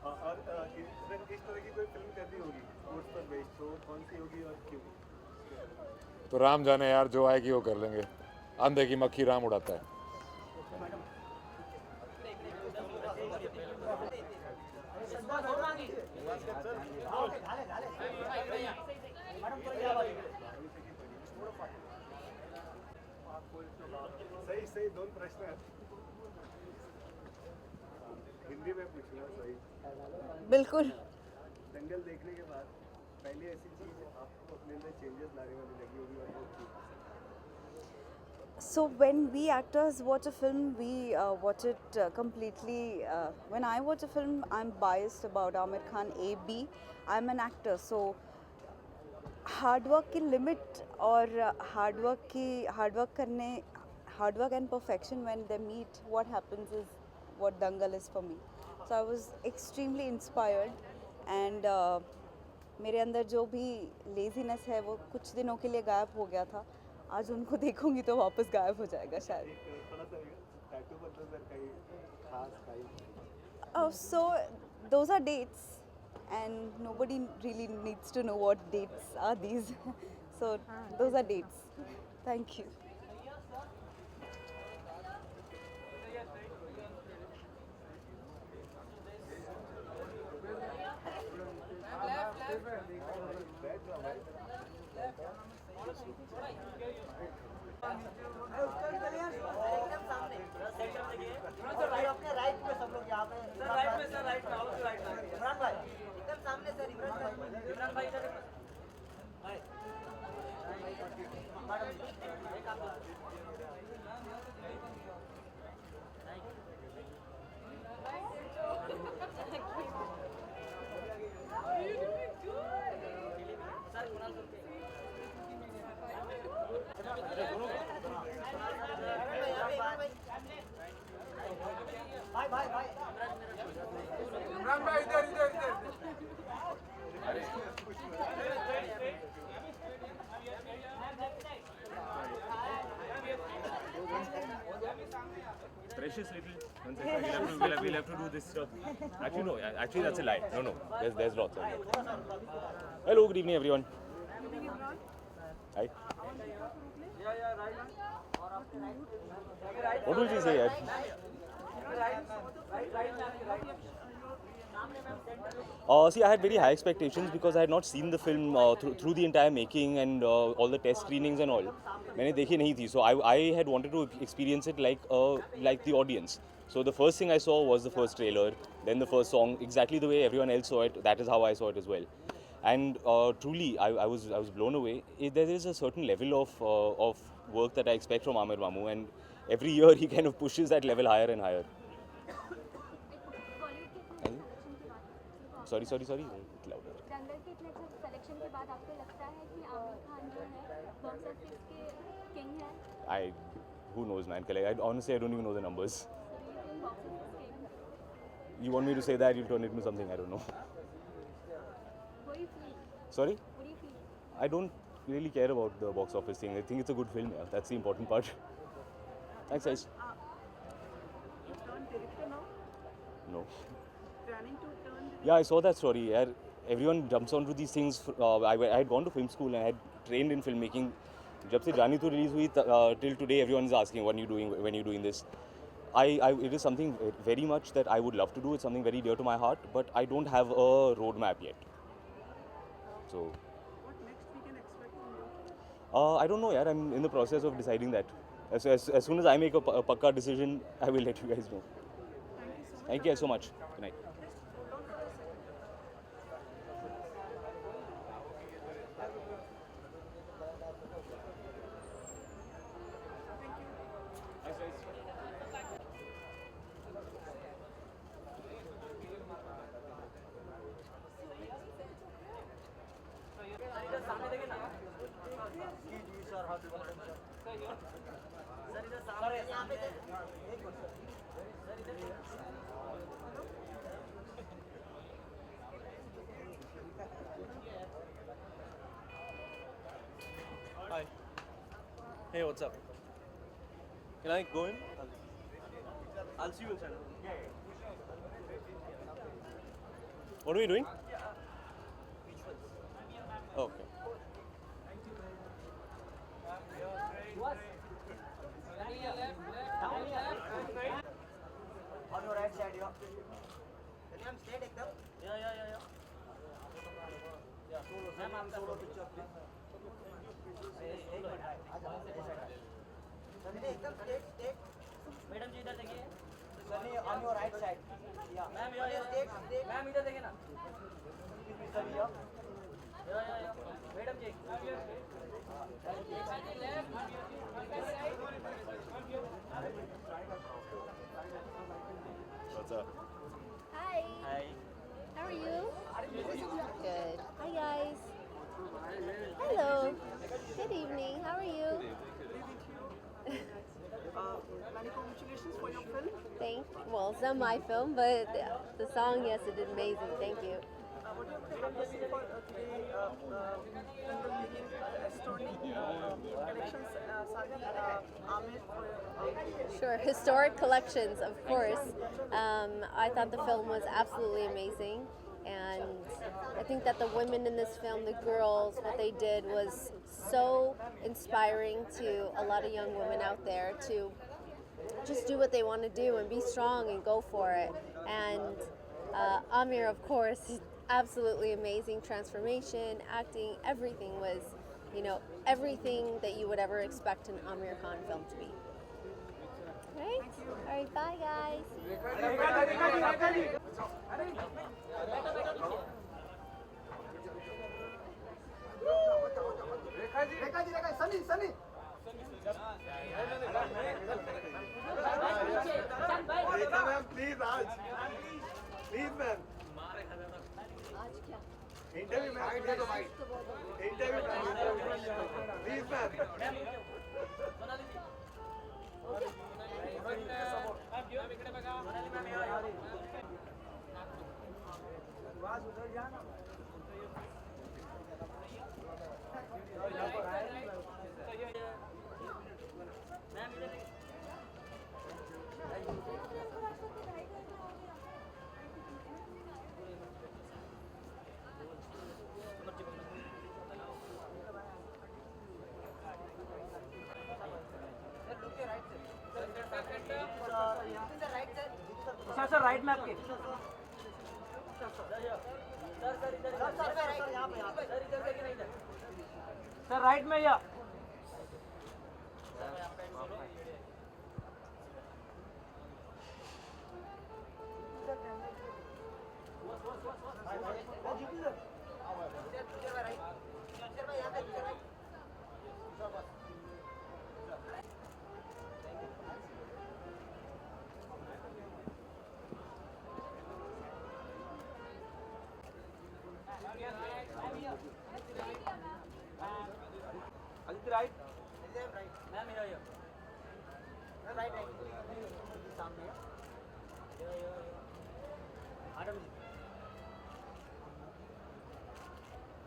और इस तरह की कोई फिल्म करनी होगी स्पोर्ट्स पर बेस्ड, तो कौन सी होगी और क्यों? तो राम जाने यार, जो आएगी वो कर लेंगे। अंधे की मक्खी राम उड़ाता है। सही सही दोन प्रश्न आहेत. हिंदी में पूछना सही. बिल्कुल. दंगल देखने के बाद पहली ऐसी चीज आपको अपने अंदर चेंजेस लाने वाली लगी होगी और वो थी. So when we actors watch a film, we watch it completely. When I watch a film, I'm biased about Aamir Khan A, B. I'm an actor, so hard work की लिमिट और hard work and perfection when they meet what happens is what Dangal is for me. So I was extremely inspired and मेरे अंदर जो भी laziness है वो कुछ दिनों के लिए गायब हो गया था. आज उनको देखूंगी तो वापस गायब हो जाएगा शायद. थोड़ा सा टैटू बद्दल जर काही खास काही. So those are dates and nobody really needs to know what dates are these. So those are dates. Thank you. अपने राइट में सब लोग यहाँ पे. सर राइट में, सर राइट में, आओ राइट में. इमरान भाई एकदम सामने सर. इमरान भाई इधर. मैडम एक आप भाई भाई भाई इमरान भाई इधर इधर इधर. Precious little. We'll have to do this stuff. Actually, no. Actually, that's a lie. No. There's lots of it. Hello, good evening, everyone. Hi. What will she say? See, I had very high expectations because I had not seen the film through the entire making and all the test screenings and all. मैंने देखी नहीं थी, so I had wanted to experience it like the audience. So the first thing I saw was the first trailer, then the first song, exactly the way everyone else saw it. That is how I saw it as well. And truly, I was blown away. There is a certain level of work that I expect from Aamir Mamu, and every year he kind of pushes that level higher and higher. Sorry. Louder. दंगल के इतने अच्छे selection के बाद आपको लगता है कि आमिर खान जो है बॉक्स ऑफिस के किंग है? Who knows, man? Honestly, I don't even know the numbers. So you think box office king? You want me to say that? You'll turn it into something I don't know. What do you feel? Sorry? What do you feel? I don't really care about the box office thing. I think it's a good film. Yeah. That's the important part. Thanks, guys. You turned director now? No. Planning to turn. Yeah, I saw that story. Yeah. Everyone jumps onto these things. I had gone to film school and I had trained in filmmaking. जब से जानी तो release हुई till today, everyone is asking when you're doing this. It is something very much that I would love to do. It's something very dear to my heart, but I don't have a roadmap yet. So. What next we can expect from you? I don't know, yaar. I'm in the process of deciding that. As soon as I make a pakka decision, I will let you guys know. Thank you so much. Good night. Hi. Hey, what's up? Can I go in? I'll see you inside. What are we doing? Okay. On your right side, can you stand एकदम? Yeah. Madam ji इधर देखिए sunny on your right side या ma'am ma'am इधर देखिए ना madam ji What's up? Hi. Hi How are you? Good. Hi guys. Hello. Good evening. How are you? Many congratulations for your film. Well, it's not my film, but the song, yes, it did amazing. Thank you. What do you have to say for today Dangal making astronomic collections, Sagi, Amir for Sure. Historic collections, of course. I thought the film was absolutely amazing. And I think that the women in this film, the girls, what they did was so inspiring to a lot of young women out there to just do what they want to do and be strong and go for it. And Amir, of course, absolutely amazing transformation, acting, everything was, everything that you would ever expect an Amir Khan film to be. Right? All right, bye guys. Rekha ji Sunny Rekha ma'am please आज please ma'am interview ma'am please ma'am sir right में आपके sir right में या Aditya right? Ma'am here. Right. सामने है. Madam जी.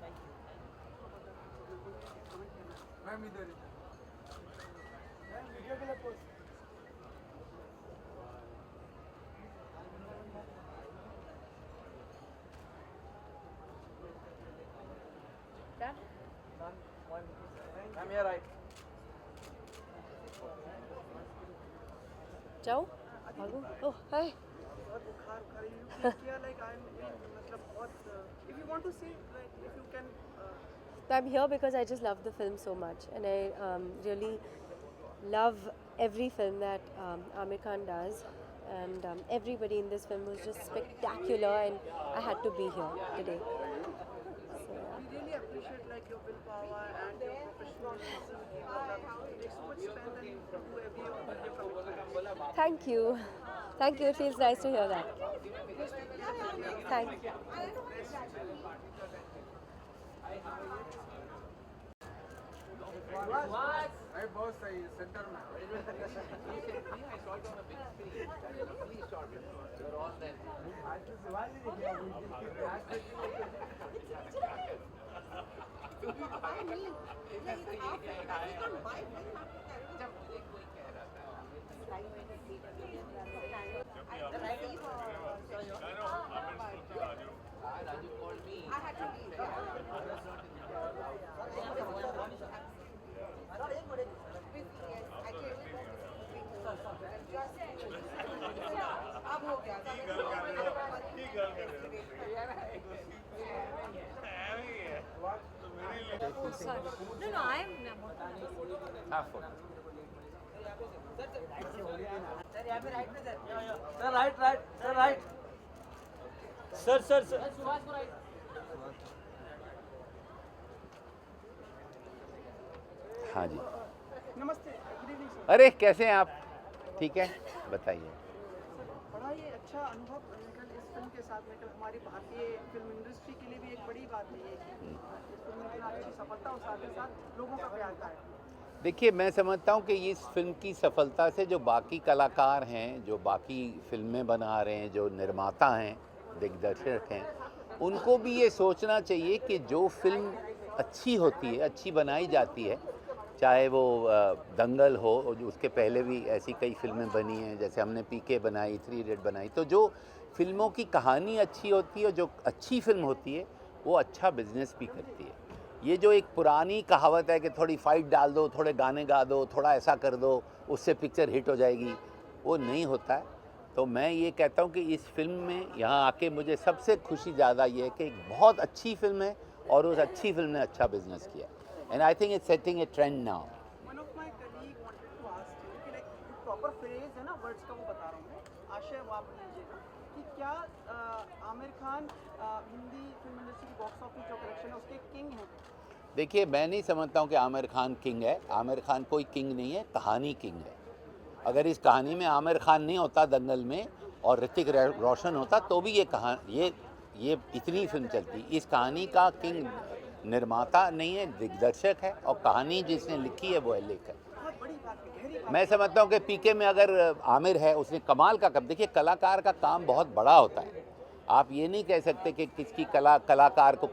Thank you. Ma'am इधर ma'am video के लिए post Done? Ma'am here right. Joe? Oh, hi. बहुत बुखार you feel like I'm मतलब बहुत if you want to say like if you can I'm here because I just love the film so much, and I really love every film that Amir Khan does, and everybody in this film was just spectacular, and I had to be here today. So, we really appreciate like your willpower and your professionalism. It takes so much strength and you do every your commitment. Thank you. Thank you. It feels nice to hear that. Thank you. अरे बहुत सही centre में Raju called me. I had to leave. अब हो गया No, no, I am Half photo. Sir हाँ जी। नमस्ते, good evening sir. अरे कैसे हैं आप? ठीक है, बताइए। बड़ा ही अच्छा अनुभव निकल इस फिल्म के साथ निकल हमारी भारतीय फिल्म इंडस्ट्री के लिए भी एक बड़ी बात है ये कि इस फिल्म में इतना अच्छी सफलता और साथ ही साथ लोगों का प्यार का है। देखिए, मैं समझता हूँ कि इस फिल्म की सफलता से जो बाकी कलाकार हैं, जो बाकी फिल्में बना रहे हैं, जो निर्माता हैं, दिग्दर्शक हैं, उनको भी ये सोचना चाहिए कि जो फिल्म अच्छी होती है, अच्छी बनाई जाती है, चाहे वो दंगल हो, उसके पहले भी ऐसी कई फिल्में बनी हैं, जैसे हमने पीके बनाई, 3 इडियट बनाई, तो जो फिल्मों की कहानी अच्छी होती है और जो अच्छी फिल्म होती है वो अच्छा बिजनेस भी करती है। ये जो एक पुरानी कहावत है कि थोड़ी फाइट डाल दो, थोड़े गाने गा दो, थोड़ा ऐसा कर दो, उससे पिक्चर हिट हो जाएगी, वो नहीं होता है। तो मैं ये कहता हूँ कि इस फिल्म में यहाँ आके मुझे सबसे खुशी ज़्यादा ये है कि एक बहुत अच्छी फिल्म है और उस अच्छी फिल्म ने अच्छा बिजनेस किया। And I think it's setting A trend now. One of my colleague wanted to ask you कि like जो proper phrase है ना वर्ड्स का वो बता रहा हूँ मैं, आशय वो आप लीजिएगा कि क्या आमिर खान हिंदी फिल्म इंडस्ट्री की बॉक्स ऑफिस जो कलेक्शन है उसके किंग हैं? देखिए, मैं नहीं समझता हूँ कि आमिर खान किंग है। आमिर खान कोई किंग नहीं है, कहानी किंग है। अगर इस कहानी में आमिर खान नहीं होता दंगल में और ऋतिक रोशन होता तो भी ये इतनी फिल्म चलती। इस कहानी का किंग निर्माता नहीं है, दिग्दर्शक है, और कहानी जिसने लिखी है वो है लेखक। बहुत बड़ी बात है, गहरी बात। मैं समझता हूँ कि पीके में अगर आमिर है, उसने कमाल का काम। देखिए, कलाकार का काम बहुत बड़ा होता है। आप ये नहीं कह सकते कि किसकी कलाकार को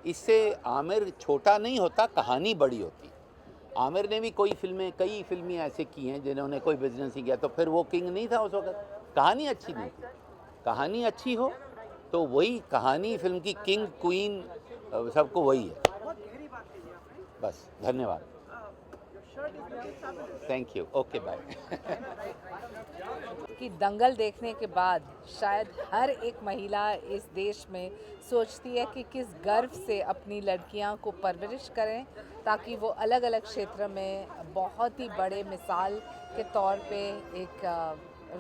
इससे आमिर छोटा नहीं होता, कहानी बड़ी होती। आमिर ने भी कई फिल्में ऐसे की हैं जिन्होंने कोई बिजनेस नहीं किया, तो फिर वो किंग नहीं था उस वक्त। कहानी अच्छी नहीं थी। कहानी अच्छी हो तो वही कहानी फिल्म की किंग क्वीन सबको वही है। बहुत गहरी बात कही आपने। बस, धन्यवाद। Shirt is looking fabulous. Thank you. Okay, bye. कि दंगल देखने के बाद शायद हर एक महिला इस देश में सोचती है कि किस गर्व से अपनी लड़कियां को परवरिश करें ताकि वो अलग अलग क्षेत्र में बहुत ही बड़े मिसाल के तौर पे एक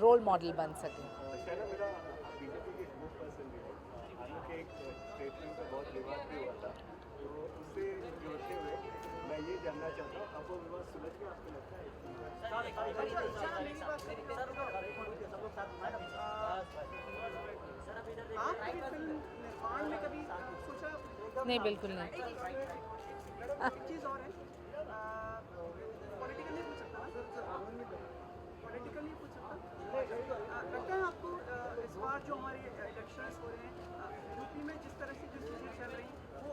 रोल मॉडल बन सकें। मेरा बीजेपी के स्पोर्ट्स पर्सन भी है, हालांकि एक स्टेटमेंट पर बहुत विवाद भी हुआ था, तो उससे जोड़ते हुए मैं ये जानना चाहता हूँ, अब वो विवाद सुलझ गया आपको लगता है? आपकी फिल्म निर्माण में कभी सोचा? नहीं, बिल्कुल नहीं। एक चीज़ और है, पॉलिटिकल नहीं पूछ सकता, पॉलिटिकल नहीं पूछ सकता। लगता है आपको इस बार जो हमारे इलेक्शंस हो रहे हैं यूपी में जिस तरह से जो चीज़ें चल रही हैं वो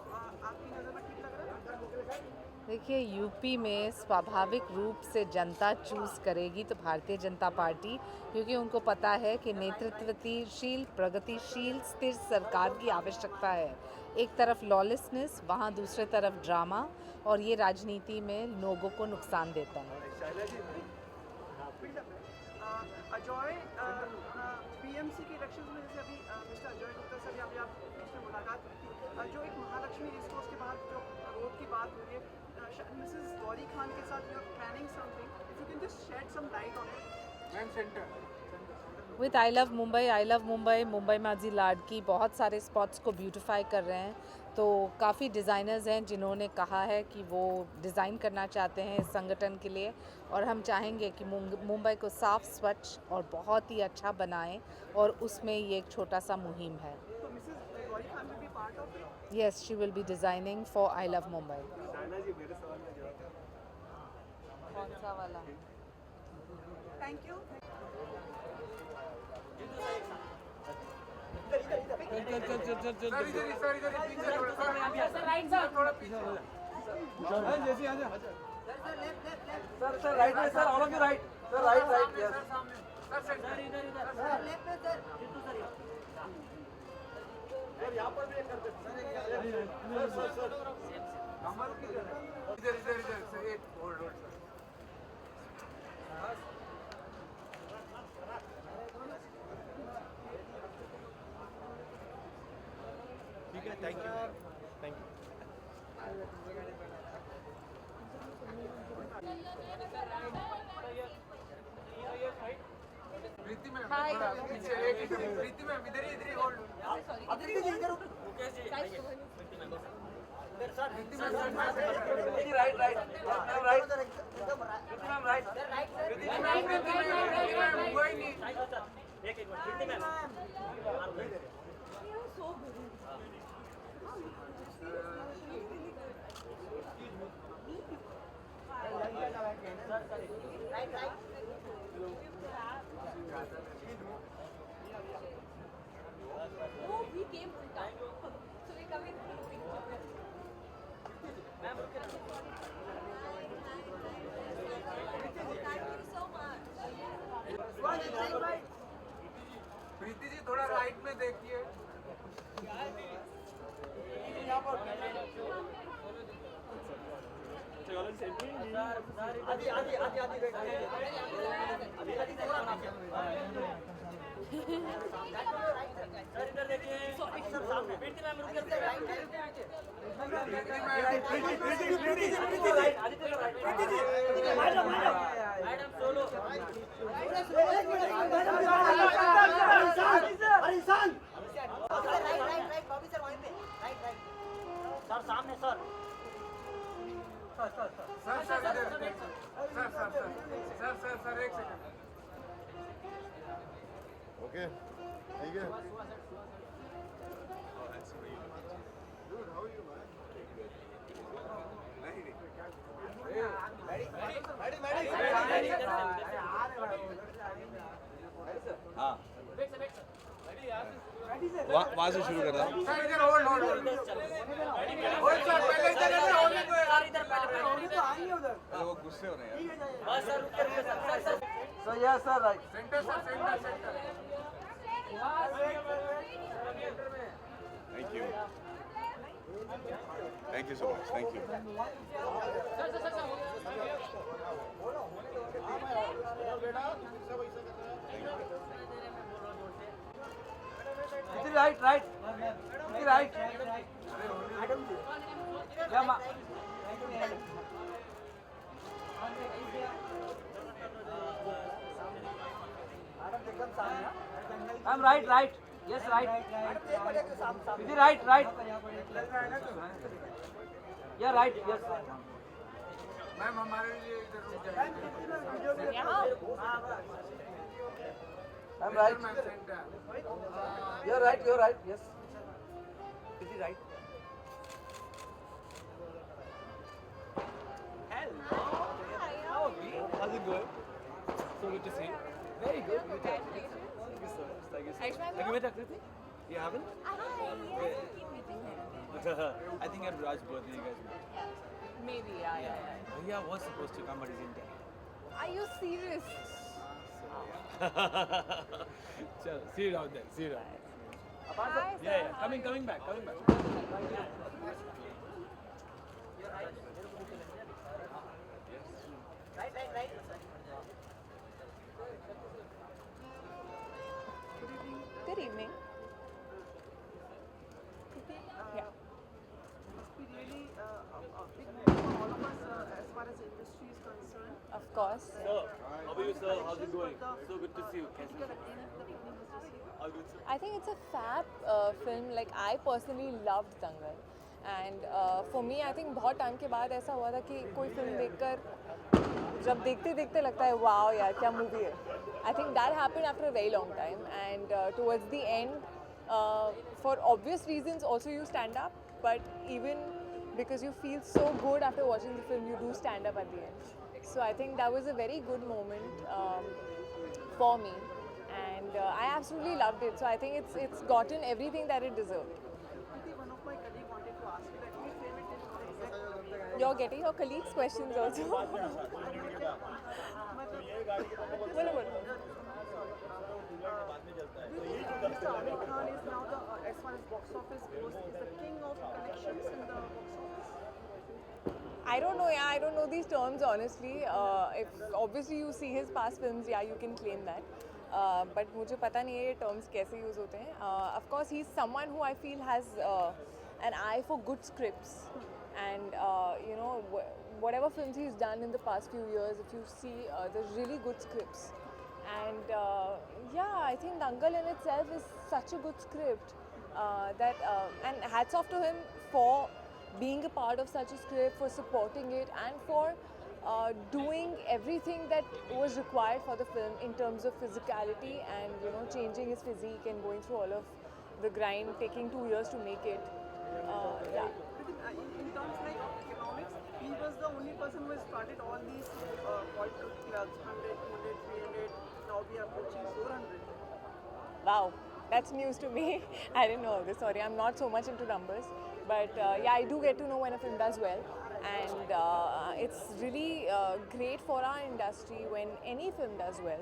आपकी नज़र में ठीक लग रहा है? देखिए, यूपी में स्वाभाविक रूप से जनता चूज़ करेगी तो भारतीय जनता पार्टी, क्योंकि उनको पता है कि नेतृत्वशील, प्रगतिशील, स्थिर सरकार की आवश्यकता है। एक तरफ लॉलेसनेस, वहाँ दूसरे तरफ ड्रामा, और ये राजनीति में लोगों को नुकसान देता है। अजय पीएमसी के इलेक्शन में जैसे अभी मिस्टर अजय गुप्ता से भी आप से मुलाकात हुई थी, जो एक महालक्ष्मी रेसकोर्स के बाहर जो रोड की बात हो रही है, मिसेस गौरी खान के साथ you are planning something, if you can just shed some light on it. Main center with I love Mumbai, Mumbai माझी लाडकी, बहुत सारे स्पॉट्स को ब्यूटिफाई कर रहे हैं। तो काफ़ी डिज़ाइनर्स हैं जिन्होंने कहा है कि वो डिज़ाइन करना चाहते हैं इस संगठन के लिए, और हम चाहेंगे कि मुंबई को साफ़, स्वच्छ और बहुत ही अच्छा बनाएं, और उसमें ये एक छोटा सा मुहिम है। तो Mrs Gauri Khan will be part of it? Yes, she will be designing for I Love Mumbai. Shaina ji, मेरे सवाल का जवाब कौन सा वाला? Thank you. सर राइट में, sir all of you right, sir right yes sir, यहाँ पर भी एक करते सर कमल की इधर सर, एक होल्ड सर। ठीक है, थैंक यू। प्रीति जी थोड़ा राइट में देखिए। Okay, thank you. वहाँ से शुरू कर रहा हूँ। अरे वो गुस्से हो रहे हैं Thank you so much. Thank you. Right. I'm right. Yes, right. Right. Yeah, right. Yes. Ma'am हमारे लिए इधर I'm right. You're right. Yes. Is he right? Hello. How are you? How's it going? So good to see you. Very good. Thank you so much. Have you met Akriti? You haven't? I think at Raj's birthday you guys met. Maybe, yeah. Bhaiya was supposed to come but he's in there. Are you serious? Chalo, see you out there. See you around. Hi, sir. Yeah. Coming back. Right. Good evening. Yeah. Must be really a big move for all of us as far as the industry is concerned. Of course. Sir, how are you, sir? How's it going? So good to see you. Critical acclaim the film was received. All good, sir. I think it's a fab film. Like I personally loved Dangal, and for me, I think बहुत time के बाद ऐसा हुआ था कि कोई film देखकर जब देखते लगता है वाओ यार क्या मूवी है. I think that happened after a very long time, and towards the end, for obvious reasons, also you stand up, but even because you feel so good after watching the film, you do stand up at the end. So I think that was a very good moment for me, and I absolutely loved it. So I think it's gotten everything that it deserved. One of my colleagues wanted to ask you that we frame it in exact. You're getting your colleagues' questions also. बोलो. Mr. Amir Khan is now the, as far as box office goes, is the king of collections in the box office. I don't know. I don't know these terms honestly. If obviously you see his past films, you can claim that. But मुझे पता नहीं है ये terms कैसे use होते हैं. Of course, he's someone who I feel has an eye for good scripts, and you know, whatever films he's done in the past few years, if you see, there's really good scripts. And yeah, I think Dangal in itself is such a good script and hats off to him for being a part of such a script, for supporting it, and for doing everything that was required for the film in terms of physicality and, you know, changing his physique and going through all of the grind, taking 2 years to make it. Yeah. In terms like economics, he was the only person who has started all these political clubs, 100, 200, 300, now we are approaching 400. Wow, that's news to me. I didn't know this. Sorry, I'm not so much into numbers. But yeah, I do get to know when a film does well. And it's really great for our industry when any film does well.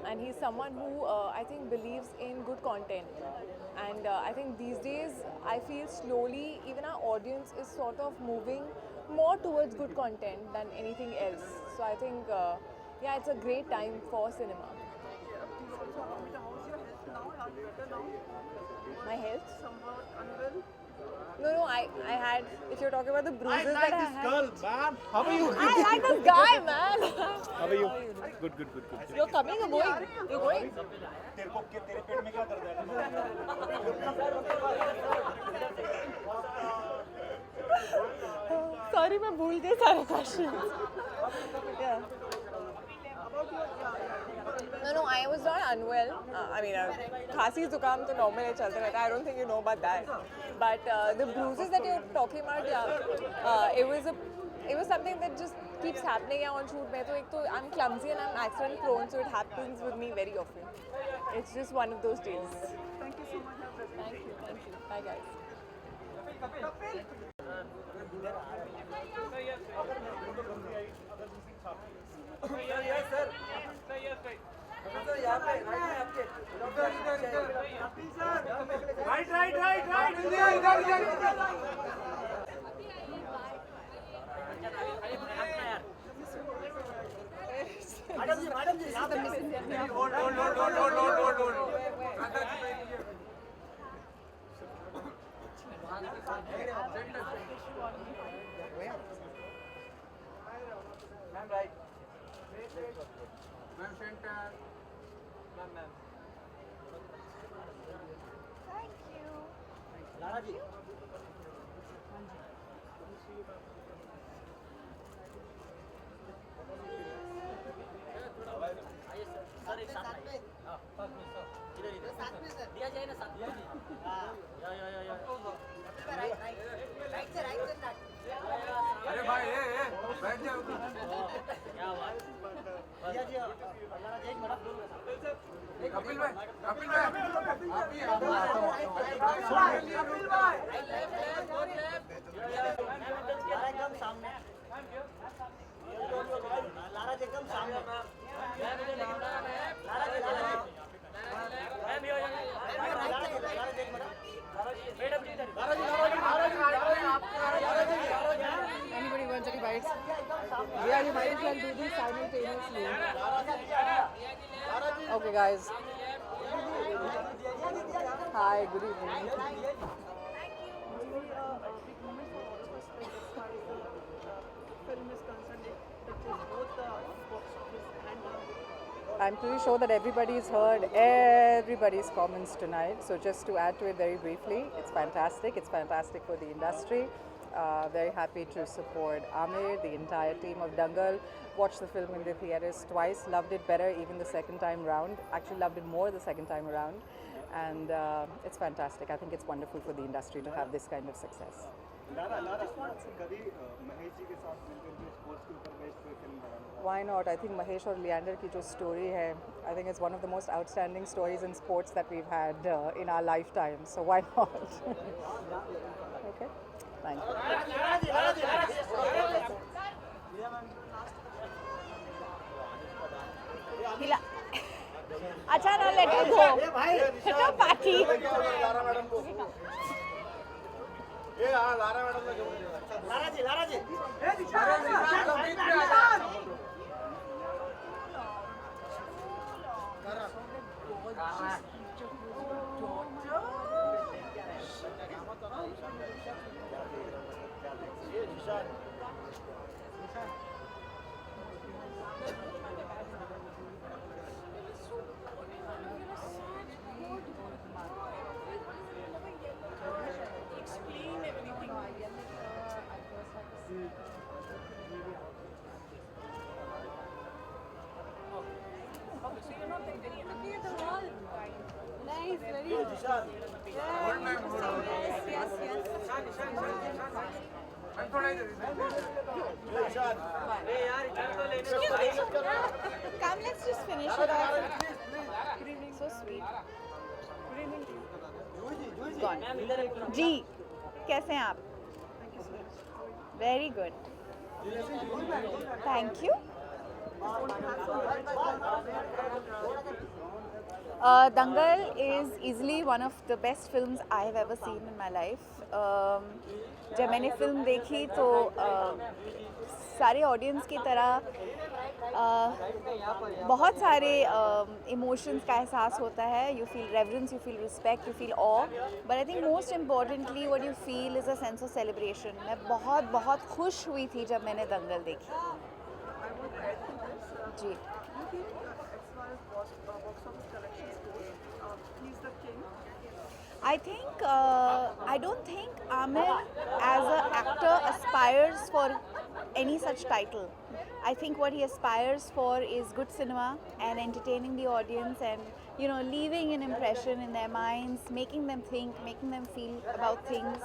And he's someone who I think believes in good content. And I think these days, I feel slowly, even our audience is sort of moving more towards good content than anything else. So I think, yeah, it's a great time for cinema. My health? Somewhat unwell? No, I had, if you're talking about the bruises that I had. girl, man. How are you? I like this guy, man. How are you? Good. You're coming or going? You're going? Sorry, मैं भूल गई सारे questions. Yeah. No, I was not unwell. I mean, khasi zukam to normal hai chalte rehta. I don't think you know about that. But the bruises that you're talking about, yeah, it was something that just keeps happening on shoot. I'm clumsy and I'm accident prone, so it happens with me very often. It's just one of those days. Thank you so much. Thank you. Bye, guys. Yes, sir. Sir, यहाँ पे right में आपके madam ji ma'am right ma'am center ma'am thank you Lara ji sir एक साथ में इधर साथ में सर दिया जाए ना साथ में या राइट से अरे भाई बैठ जाओ क्या बात दिया जी लारा जी मैडम कपिल भाई आप ही कपिल भाई एकदम सामने लारा जी एकदम सामने लारा जी मैम भी हो Anybody wants any bites? Yeah, you might as well do this simultaneously. Okay, guys. Hi, good evening. I'm pretty sure that everybody's heard everybody's comments tonight. So just to add to it very briefly, it's fantastic. It's fantastic for the industry. Very happy to support Amir, the entire team of Dangal. Watched the film in the theatres twice. Loved it better even the second time round. Actually loved it more the second time around. And it's fantastic. I think it's wonderful for the industry to have this kind of success. Why not? I think Mahesh or Leander ki jo story hai, I think it's one of the most outstanding stories in sports that we've had in our lifetime. So why not? Okay. Thank you. Acha na, let it go. No party. Lara ji थोड़ा इधर Come, let's just finish it off. So sweet. Gone. जी, कैसे हैं आप? Very good. Thank you. Dangal is easily one of the best films I have ever seen in my life. जब मैंने film देखी तो सारे ऑडियंस की तरह बहुत सारे इमोशंस का एहसास होता है. You feel reverence, you feel respect, you feel awe, but I think most importantly what you feel is a sense of celebration. मैं बहुत बहुत खुश हुई थी जब मैंने दंगल देखी. जी. I think I don't think Amir as an actor aspires for any such title. I think what he aspires for is good cinema and entertaining the audience and leaving an impression in their minds, making them think, making them feel about things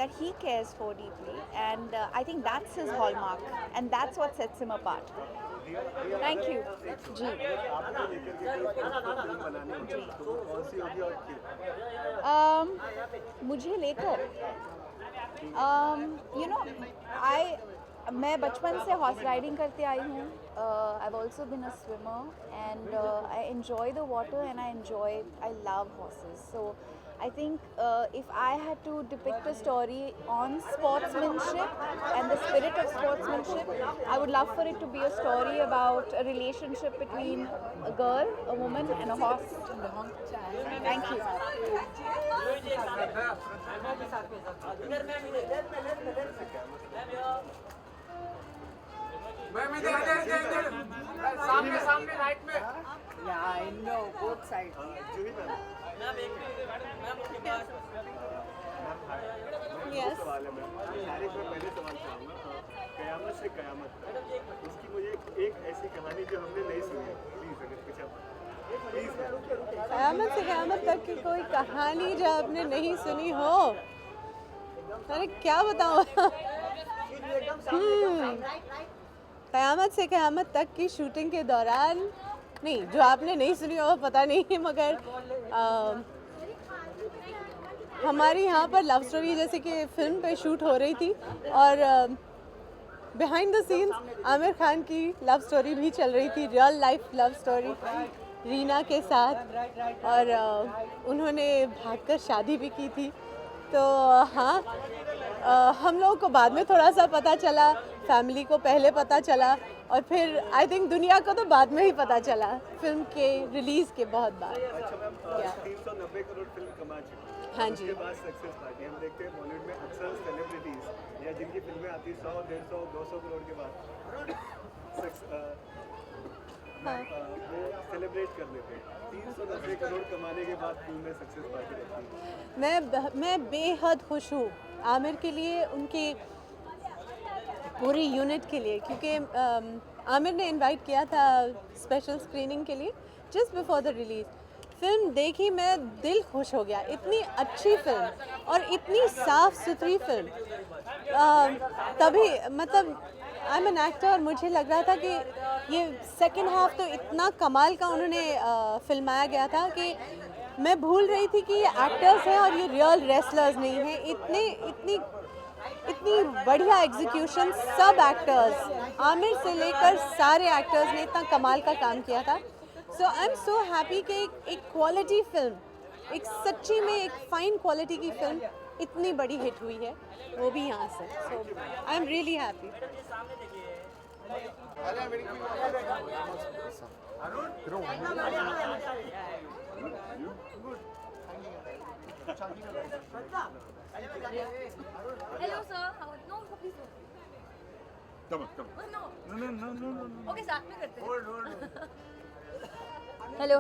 that he cares for deeply, and I think that's his hallmark and that's what sets him apart. Thank you. जी. मुझे लेकर मैं बचपन से horse riding करते आई हूँ. I've also been a swimmer and I enjoy the water and I love horses. So I think if I had to depict a story on sportsmanship and the spirit of sportsmanship, I would love for it to be a story about a relationship between a girl, a woman and a horse. Thank you. सामने right में. Yeah, I know both sides. Yes. सवाल है ma'am. Tariq में पहले सवाल चाहूँगा. कयामत से कयामत तक उसकी मुझे एक ऐसी कहानी जो हमने नहीं सुनी है, प्लीज अगर कुछ आप प्लीज. कयामत से कयामत तक की कोई कहानी जो आपने नहीं सुनी हो, अरे क्या बताऊँ. कयामत से कयामत तक की शूटिंग के दौरान नहीं, जो आपने नहीं सुनी हो पता नहीं, मगर हमारी यहाँ पर लव स्टोरी जैसे कि फिल्म पे शूट हो रही थी और behind the scenes Aamir Khan की लव स्टोरी भी चल रही थी, real life love story Reena के साथ, और उन्होंने भागकर शादी भी की थी. तो हाँ, हम लोगों को बाद में थोड़ा सा पता चला, फैमिली को पहले पता चला, और फिर आई थिंक दुनिया को तो बाद में ही पता चला फिल्म के रिलीज़ के बहुत बाद. अच्छा मैम, 390 करोड़ फिल्म कमा चुकी. हाँ जी. उसके बाद सक्सेस पार्टी हम देखते हैं बॉलीवुड में अक्सर सेलिब्रिटीज या जिनकी फिल्में आती 100, 150, 200 करोड़ के बाद वो सेलिब्रेट कर लेते हैं. 390 करोड़ कमाने के बाद फिल्म में सक्सेस पार्टी रहती है. मैं बेहद खुश हूँ आमिर के लिए, उनकी पूरी यूनिट के लिए, क्योंकि आमिर ने इनवाइट किया था स्पेशल स्क्रीनिंग के लिए just before the release. Film देखी, मैं दिल खुश हो गया. इतनी अच्छी फिल्म और इतनी साफ़ सुथरी फिल्म. तभी मतलब आई एम एन एक्टर और मुझे लग रहा था कि ये सेकेंड हाफ तो इतना कमाल का उन्होंने फिल्माया गया था कि मैं भूल रही थी कि ये एक्टर्स हैं और ये रियल रेसलर्स नहीं हैं. इतनी बढ़िया एग्जीक्यूशन, सब एक्टर्स, आमिर से लेकर सारे एक्टर्स ने इतना कमाल का काम किया था. सो आई एम सो हैप्पी कि एक क्वालिटी फिल्म, एक सच्ची में एक फाइन क्वालिटी की फिल्म इतनी बड़ी हिट हुई है, वो भी यहाँ से. So I am really happy. Hello, sir. No, please. Come on. No. No. Okay, साथ में करते हैं. Hold.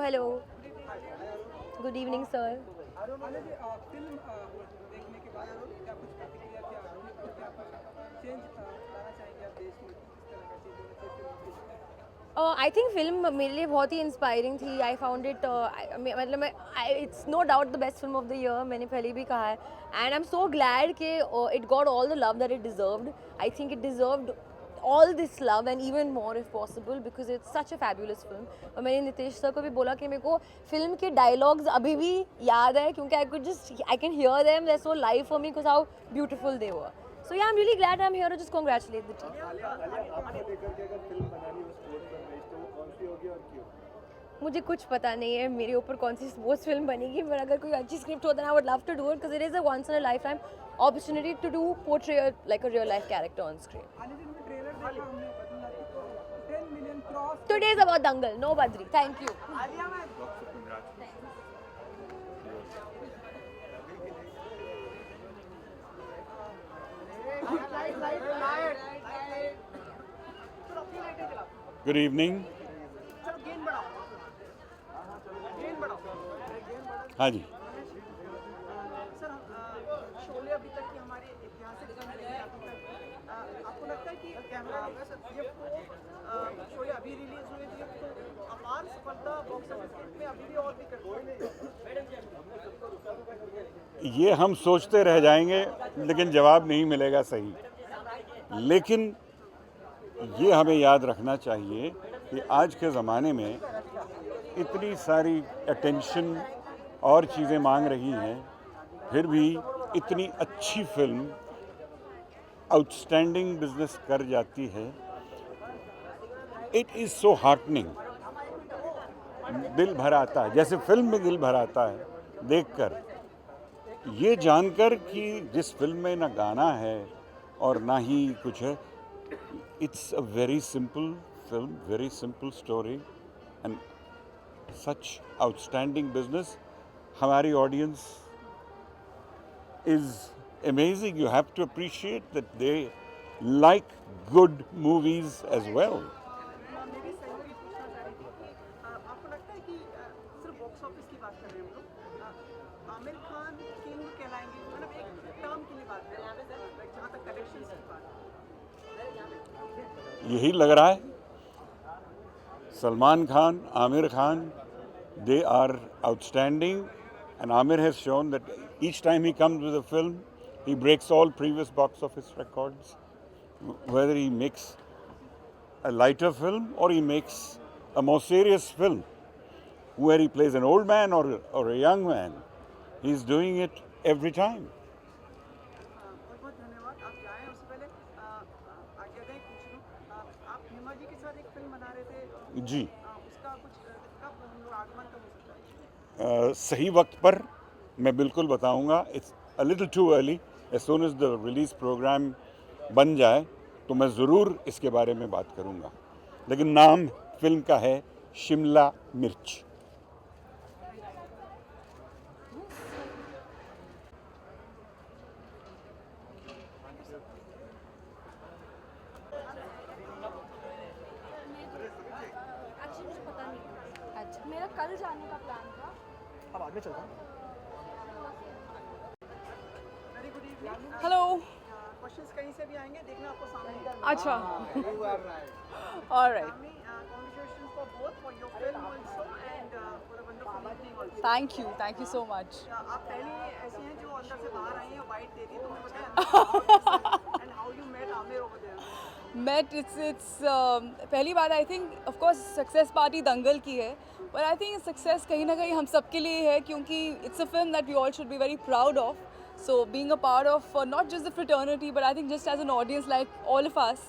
Hello. Good evening, sir. Film देखने के बाद क्या कुछ प्रतिक्रिया, क्या चेंज लाना चाहेंगे आप देश में, किस तरह का चेंज होना चाहिए फिल्म के? आई थिंक फिल्म मेरे लिए बहुत ही इंस्पायरिंग थी. आई फाउंड इट मतलब it's no doubt the best film of the year. मैंने पहले भी कहा है. And I am so glad कि it got all the love that it deserved. I think it deserved all this love and even more if possible because it's such a fabulous film. और मैंने Nitesh sir को भी बोला कि मेरे को film के डायलॉग्स अभी भी याद है क्योंकि I can hear them. They're so live for me because how beautiful they were. So yeah, I'm really glad I'm here to just congratulate the team. मुझे कुछ पता नहीं है मेरे ऊपर कौन सी स्पोर्ट्स फिल्म बनेगी, पर अगर कोई अच्छी स्क्रिप्ट होता है I would love to do it because it is a once in a lifetime opportunity to do portray like a real life character on screen. Today is about Dangal, no Badri. Thank you. Good evening. हाँ जी. शोले अभी तक की हमारी ऐतिहासिक film रही है अभी तक. आपको लगता है कि कैमरा ये शोले अभी रिलीज हुए थे तो अपार सफलता बॉक्स ऑफिस में अभी भी और भी करते हैं? ये हम सोचते रह जाएंगे लेकिन जवाब नहीं मिलेगा सही. लेकिन ये हमें याद रखना चाहिए कि आज के ज़माने में इतनी सारी अटेंशन और चीज़ें मांग रही हैं, फिर भी इतनी अच्छी फिल्म आउटस्टैंडिंग बिजनेस कर जाती है. It is so heartening. दिल भर आता है, जैसे फिल्म में दिल भर आता है देखकर. ये जानकर कि जिस फिल्म में ना गाना है और ना ही कुछ है. It's a very simple film, very simple story and such outstanding business. हमारी audience is amazing. You have to appreciate that they like good movies as well. मेरी सहयोगी पूछना चाह रही थी कि आपको लगता है कि सिर्फ बॉक्स ऑफिस की बात कर रहे हैं हम लोग, आमिर खान किंग कहलाएंगे, मतलब एक टर्म के लिए बात कर रहे हैं जहाँ तक कलेक्शंस की बात. यही लग रहा है. Salman Khan, Aamir Khan, they are outstanding and Amir has shown that each time he comes with a film, he breaks all previous box office records. Whether he makes a lighter film or he makes a more serious film, where he plays an old man or a young man, he's doing it every time. बहुत बहुत धन्यवाद. आप जाएं उससे पहले आज्ञा दें पूछ लूँ, आप हेमा जी के साथ एक फिल्म बना रहे थे जी. उसका कुछ कब हम लोग आगमन कब हो सकता है? सही वक्त पर मैं बिल्कुल बताऊंगा. It's a little too early. As soon as the release program बन जाए तो मैं ज़रूर इसके बारे में बात करूंगा. लेकिन नाम फिल्म का है शिमला मिर्च. मेरा कल जाने का प्लान था. अब आगे चलता हूँ. हेलो. क्वेश्चंस कहीं से भी आएंगे, देखना आपको सामने. अच्छा. Alright. Congratulations for both for your film also and for a wonderful evening also. Thank you so much. आप पहली ऐसी हैं जो अंदर से बाहर आई हैं, वाइट दे दी तुमने बताया. And how you met Amir over there? Met it's पहली बात I think of course success party Dangal की है, पर आई थिंक सक्सेस कहीं ना कहीं हम सबके लिए है क्योंकि it's a film that we all should be very proud of. So being a part of not just the fraternity but I think just as an audience like all of us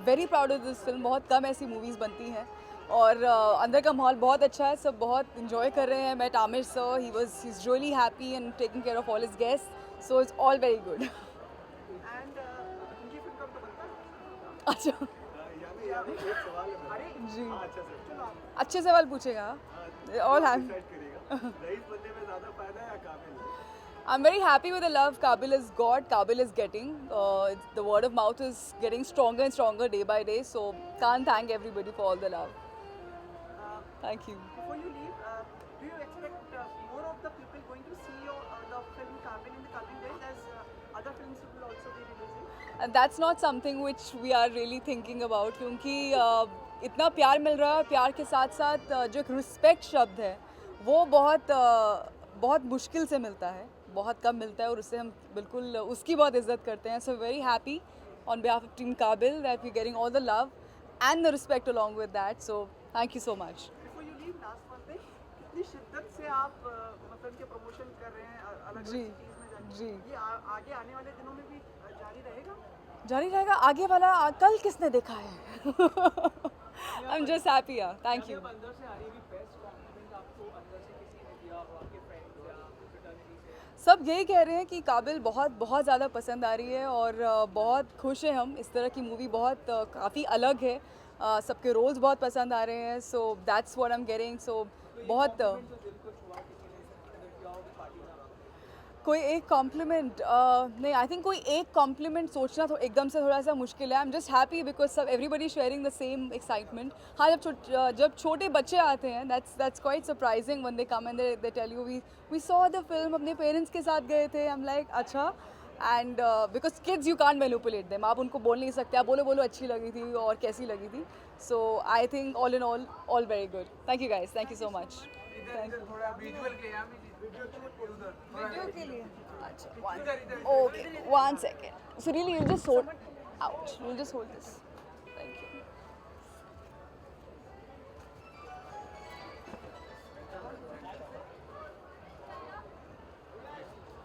very proud of this film. बहुत कम ऐसी movies बनती हैं और अंदर का माहौल बहुत अच्छा है, सब बहुत enjoy कर रहे हैं. Met Amir sir, he's really happy and taking care of all his guests, so it's all very good. And उनकी फिल्म कब तो बनता है? अच्छा जी, अच्छे सवाल पूछेगा. All have. रईस बनने में ज़्यादा फायदा है या काबिल? I'm very happy with the love Kabil has got, Kabil is getting. The word of mouth is getting stronger and stronger day by day. So can't thank everybody for all the love. Thank you. Before you leave, do you expect more of the people going to see the film Kabil in the coming days as other films will also be releasing? And that's not something which we are really thinking about. क्योंकि इतना प्यार मिल रहा है, प्यार के साथ साथ जो एक रिस्पेक्ट शब्द है वो बहुत मुश्किल से मिलता है, बहुत कम मिलता है और उससे हम बिल्कुल उसकी बहुत इज्जत करते हैं. So very happy on behalf of team Kaabil that we getting all the love and the respect along with that. So thank you so much. Before you leave, last one thing, कितनी शिद्दत से आप फिल्म के promotion कर रहे हैं अलग-अलग जी, cities में जाके. जी. ये आगे आने वाले दिनों में भी जारी रहेगा? जारी रहेगा. आगे वाला कल किसने देखा है? I am just happy. Thank you. अंदर से आ रही है बेस्ट कॉम्प्लीमेंट आपको अंदर से किसी ने दिया हो, आपके फ्रेंड्स या फ्रेटर्निटी से? सब यही कह रहे हैं कि काबिल बहुत ज़्यादा पसंद आ रही है और बहुत खुश हैं हम. इस तरह की मूवी बहुत काफ़ी अलग है. सबके रोल्स बहुत पसंद आ रहे हैं. So that's what I am getting. So बहुत कोई एक कॉम्प्लीमेंट नहीं. आई थिंक कोई एक कॉम्प्लीमेंट सोचना तो एकदम से थोड़ा सा मुश्किल है. I am just happy because सब everybody sharing the same excitement. हाँ, जब छोटे बच्चे आते हैं that's quite surprising when they come and they tell you we saw the film, अपने पेरेंट्स के साथ गए थे. आई एम लाइक अच्छा. And because kids you can't manipulate them. आप उनको बोल नहीं सकते. आप बोलो अच्छी लगी थी और कैसी लगी थी. So I think all in all very good. Thank you guys. Thank you so much. थोड़ा विजुअल के यहाँ भी वीडियो के लिए अच्छा okay 1 second. So really you just hold out. You'll just hold this. Thank you.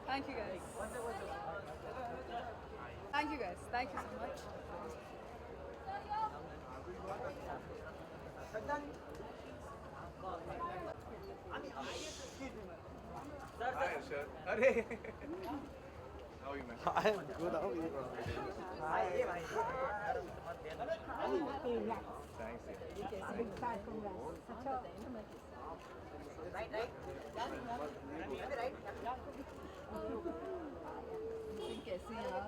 Thank you guys. Thank you guys. Thank you so much. Hi, Arshad. अरे How are you, man? I am good. How are you? Thanks. कैसे हैं आप?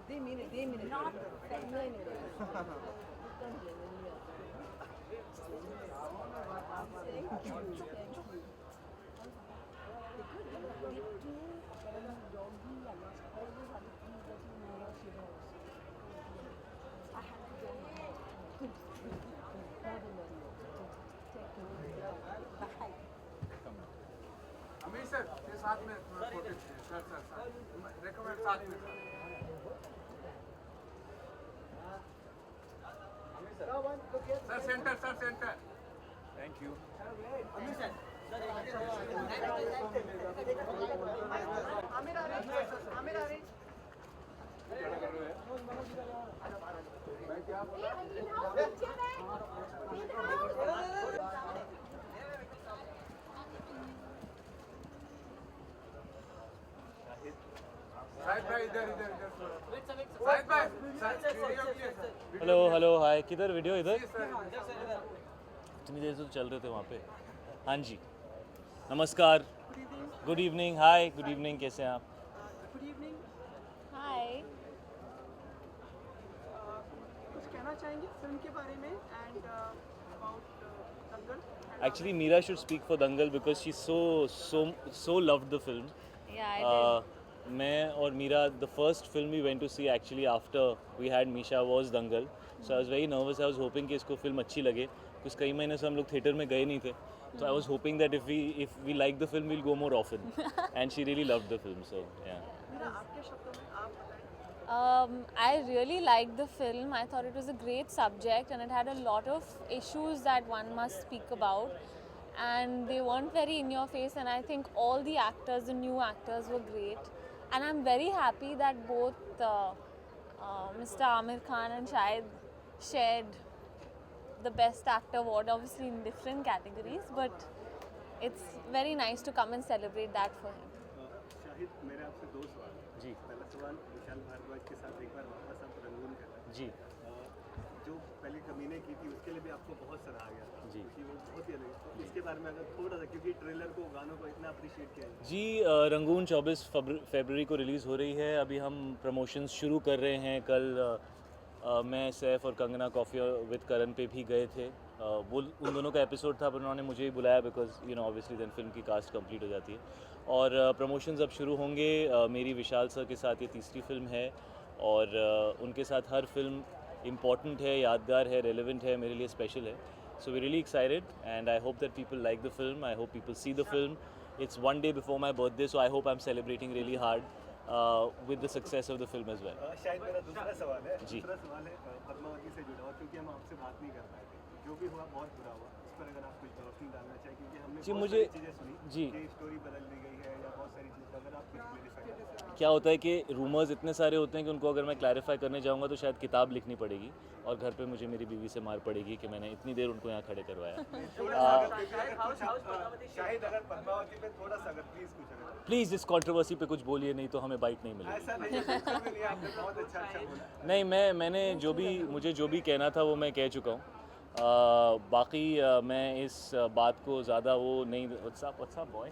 दे minute अमीर sir ये साथ में photo sir recommend साथ में sir centre Thank you. Aamir आ रहे हैं. साहिद भाई इधर साहिद भाई वीडियो की है सर. Hello hi. किधर वीडियो? इधर इतनी देर से तो चल रहे थे वहाँ पे. हाँ जी, नमस्कार. Good evening. Hi, good evening. कैसे हैं आप? Good evening. Hi. कुछ कहना चाहेंगे फिल्म के बारे में and about Dangal? Actually, Meera should speak for Dangal because she so loved the film. Yeah, I did. मैं और Meera, the first film we went to see actually after we had Misha was Dangal. So I was very nervous. I was hoping कि इसको film अच्छी लगे. कुछ कई महीने से हम लोग थिएटर में गए नहीं थे. So I was hoping that if we like the film, we'll go more often. And she really loved the film. So yeah. मेरा आपके शब्दों में आप बताएं. I really liked the film. I thought it was a great subject and it had a lot of issues that one must speak about. And they weren't very in your face, and I think all the actors, the new actors were great. And I'm very happy that both Mr. Amir Khan and Shahid shared the Best Actor award, obviously in different categories, but it's very nice to come and celebrate that for him. Shahid, मेरे आपसे 2 सवाल जी. पहला सवाल विशाल भारद्वाज के साथ एक बार वापस आप रंगून कर जी. जो पहले कमीने की थी उसके लिए भी आपको बहुत सराहा गया जी. क्योंकि वो बहुत ही अलग है. इसके बारे में अगर थोड़ा सा, क्योंकि ट्रेलर को, गानों को इतना अप्रिशिएट किया है. जी, रंगून 24 फरवरी को रिलीज़ हो रही है. अभी हम प्रमोशंस शुरू कर रहे हैं. कल मैं, सैफ और कंगना कॉफ़ी विद करण पे भी गए थे. वो उन दोनों का एपिसोड था, पर उन्होंने मुझे ही बुलाया because you know obviously then film की कास्ट कंप्लीट हो जाती है। और प्रमोशंस अब शुरू होंगे। मेरी विशाल सर के साथ ये तीसरी फिल्म है और उनके साथ हर फिल्म इम्पॉर्टेंट है, यादगार है, रेलेवेंट है, मेरे लिए स्पेशल है। So we're really excited and I hope that people like the film. I hope people see the film. It's one day before my birthday, so I hope I'm celebrating really hard with the success of the film as well. शायद मेरा दूसरा सवाल है। जी। दूसरा सवाल है पद्मावती से जुड़ा हुआ, क्योंकि हम आपसे बात नहीं कर पाए थे। जो भी हुआ बहुत बुरा हुआ, उस पर अगर आप कुछ रोशनी डालना चाहें, क्योंकि हमने जी, बहुत मुझे- सारी चीज़ें सुनी जी। कि स्टोरी बदल दी गई है या बहुत सारी चीज़ें, अगर आप कुछ क्लैरिफाई कर सकें। क्या होता है कि रूमर्स इतने सारे होते हैं कि उनको अगर मैं क्लैरिफाई करने जाऊंगा तो शायद किताब लिखनी पड़ेगी और घर पे मुझे मेरी बीवी से मार पड़ेगी कि मैंने इतनी देर उनको यहाँ खड़े करवाया। शायद अगर पद्मावती पे थोड़ा सा अगर प्लीज़ कुछ अगर प्लीज़ इस कंट्रोवर्सी पे कुछ बोलिए, नहीं तो हमें बाइट नहीं मिलेगी। ऐसा नहीं है, बिल्कुल भी नहीं, आपने बहुत अच्छा बोला। नहीं, मैंने मुझे जो भी कहना था वो मैं कह चुका हूँ। बाकी मैं इस बात को ज़्यादा वो नहीं। What's up boy?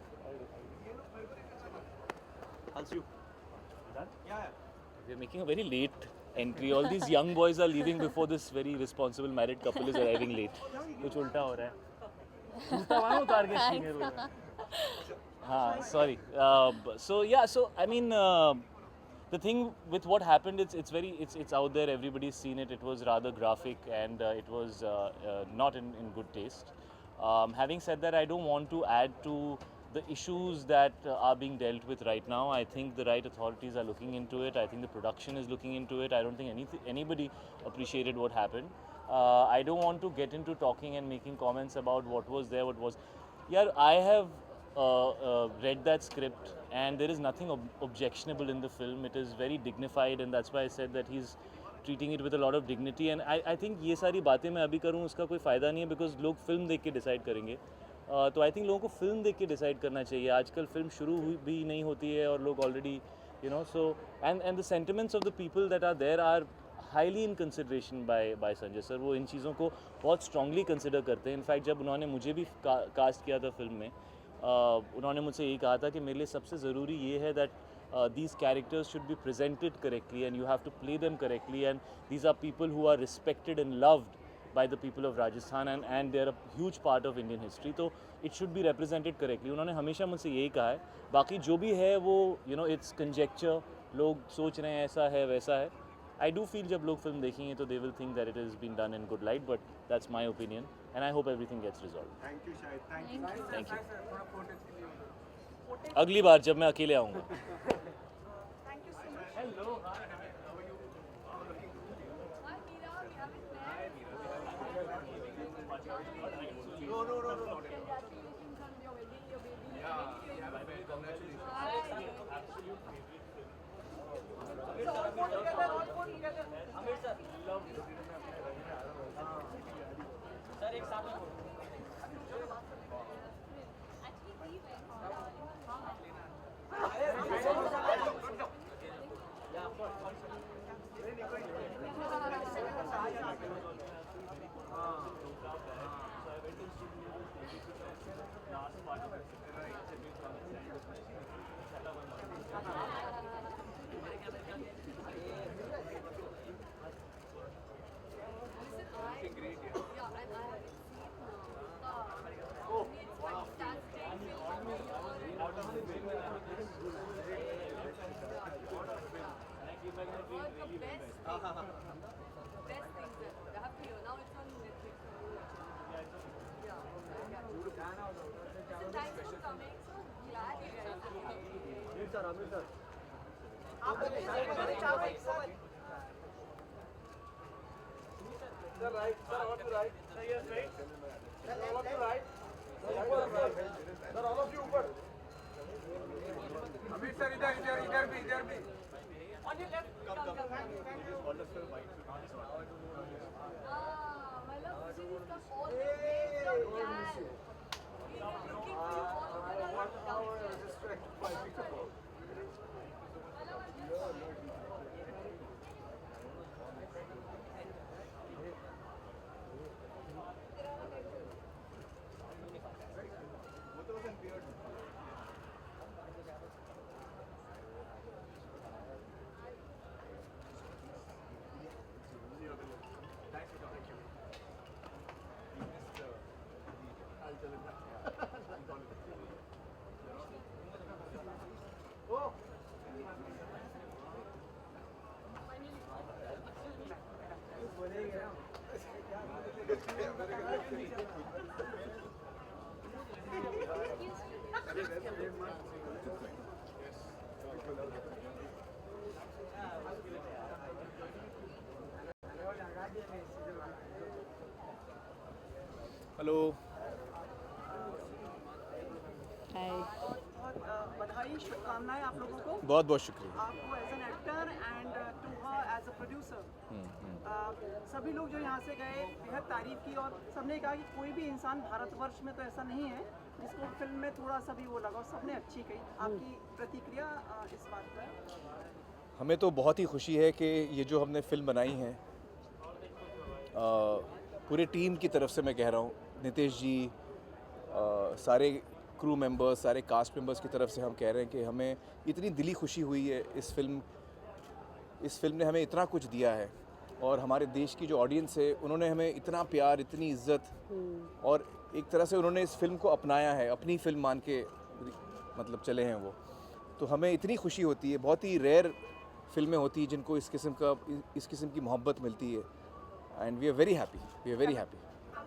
How's you? Done? Yeah. We're making a very late entry. All these young boys are leaving before this very responsible married couple is arriving late. कुछ उल्टा हो रहा है। जूता वहाँ उतार के सीने रो रहा है। हाँ, sorry. So yeah, so I mean, the thing with what happened, it's out there. Everybody's seen it. It was rather graphic and it was not in good taste. Having said that, I don't want to add to the issues that are being dealt with right now. I think the right authorities are looking into it. I think the production is looking into it. I don't think anybody appreciated what happened. I don't want to get into talking and making comments about what was there, what was. Yeah, I have read that script and there is nothing objectionable in the film. It is very dignified and that's why I said that he's treating it with a lot of dignity. And I think ये सारी बातें मैं अभी करूँ उसका कोई फ़ायदा नहीं है, because लोग फिल्म देख के डिसाइड करेंगे। तो आई थिंक लोगों को फिल्म देख के डिसाइड करना चाहिए। आजकल फिल्म शुरू हुई भी नहीं होती है और लोग already you know so and the sentiments of the people that are there are highly in consideration by Sanjay sir. वो इन चीज़ों को बहुत स्ट्रांगली कंसिडर करते हैं। इनफैक्ट जब उन्होंने मुझे भी कास्ट किया था फिल्म में, उन्होंने मुझसे यही कहा था कि मेरे लिए सबसे ज़रूरी ये है that these characters should be presented correctly and you have to play them correctly, and these are people who are respected and loved by the people of Rajasthan and they're a huge part of Indian history, so it should be represented correctly. उन्होंने हमेशा मुझसे यही कहा है। बाकी जो भी है वो it's conjecture, लोग सोच रहे हैं ऐसा है वैसा है। I do feel जब लोग फिल्म देखेंगे तो they will think that it has been done in good light, but that's my opinion and I hope everything gets resolved. Thank you, Shahid. Thank you. अगली बार जब मैं अकेले आऊँगा। हेलो। बधाई, शुभकामनाएं आप लोगों को। बहुत बहुत शुक्रिया। आपको as an actor and to her as a producer. सभी लोग जो यहाँ से गए बेहद तारीफ की और सबने कहा कि कोई भी इंसान भारतवर्ष में तो ऐसा नहीं है जिसको फिल्म में थोड़ा सा भी वो लगा और सबने अच्छी कही। आपकी प्रतिक्रिया इस बात पर? हमें तो बहुत ही खुशी है कि ये जो हमने फिल्म बनाई है पूरे टीम की तरफ से, मैं कह रहा हूँ, नितेश जी, सारे क्रू मेंबर्स, सारे कास्ट मेंबर्स की तरफ से हम कह रहे हैं कि हमें इतनी दिली खुशी हुई है। इस फिल्म ने हमें इतना कुछ दिया है और हमारे देश की जो ऑडियंस है उन्होंने हमें इतना प्यार, इतनी इज्जत और एक तरह से उन्होंने इस फिल्म को अपनाया है, अपनी फिल्म मान के मतलब चले हैं वो। तो हमें इतनी खुशी होती है। बहुत ही रेयर फिल्में होती हैं जिनको इस किस्म की मोहब्बत मिलती है and we are very happy, we are very happy.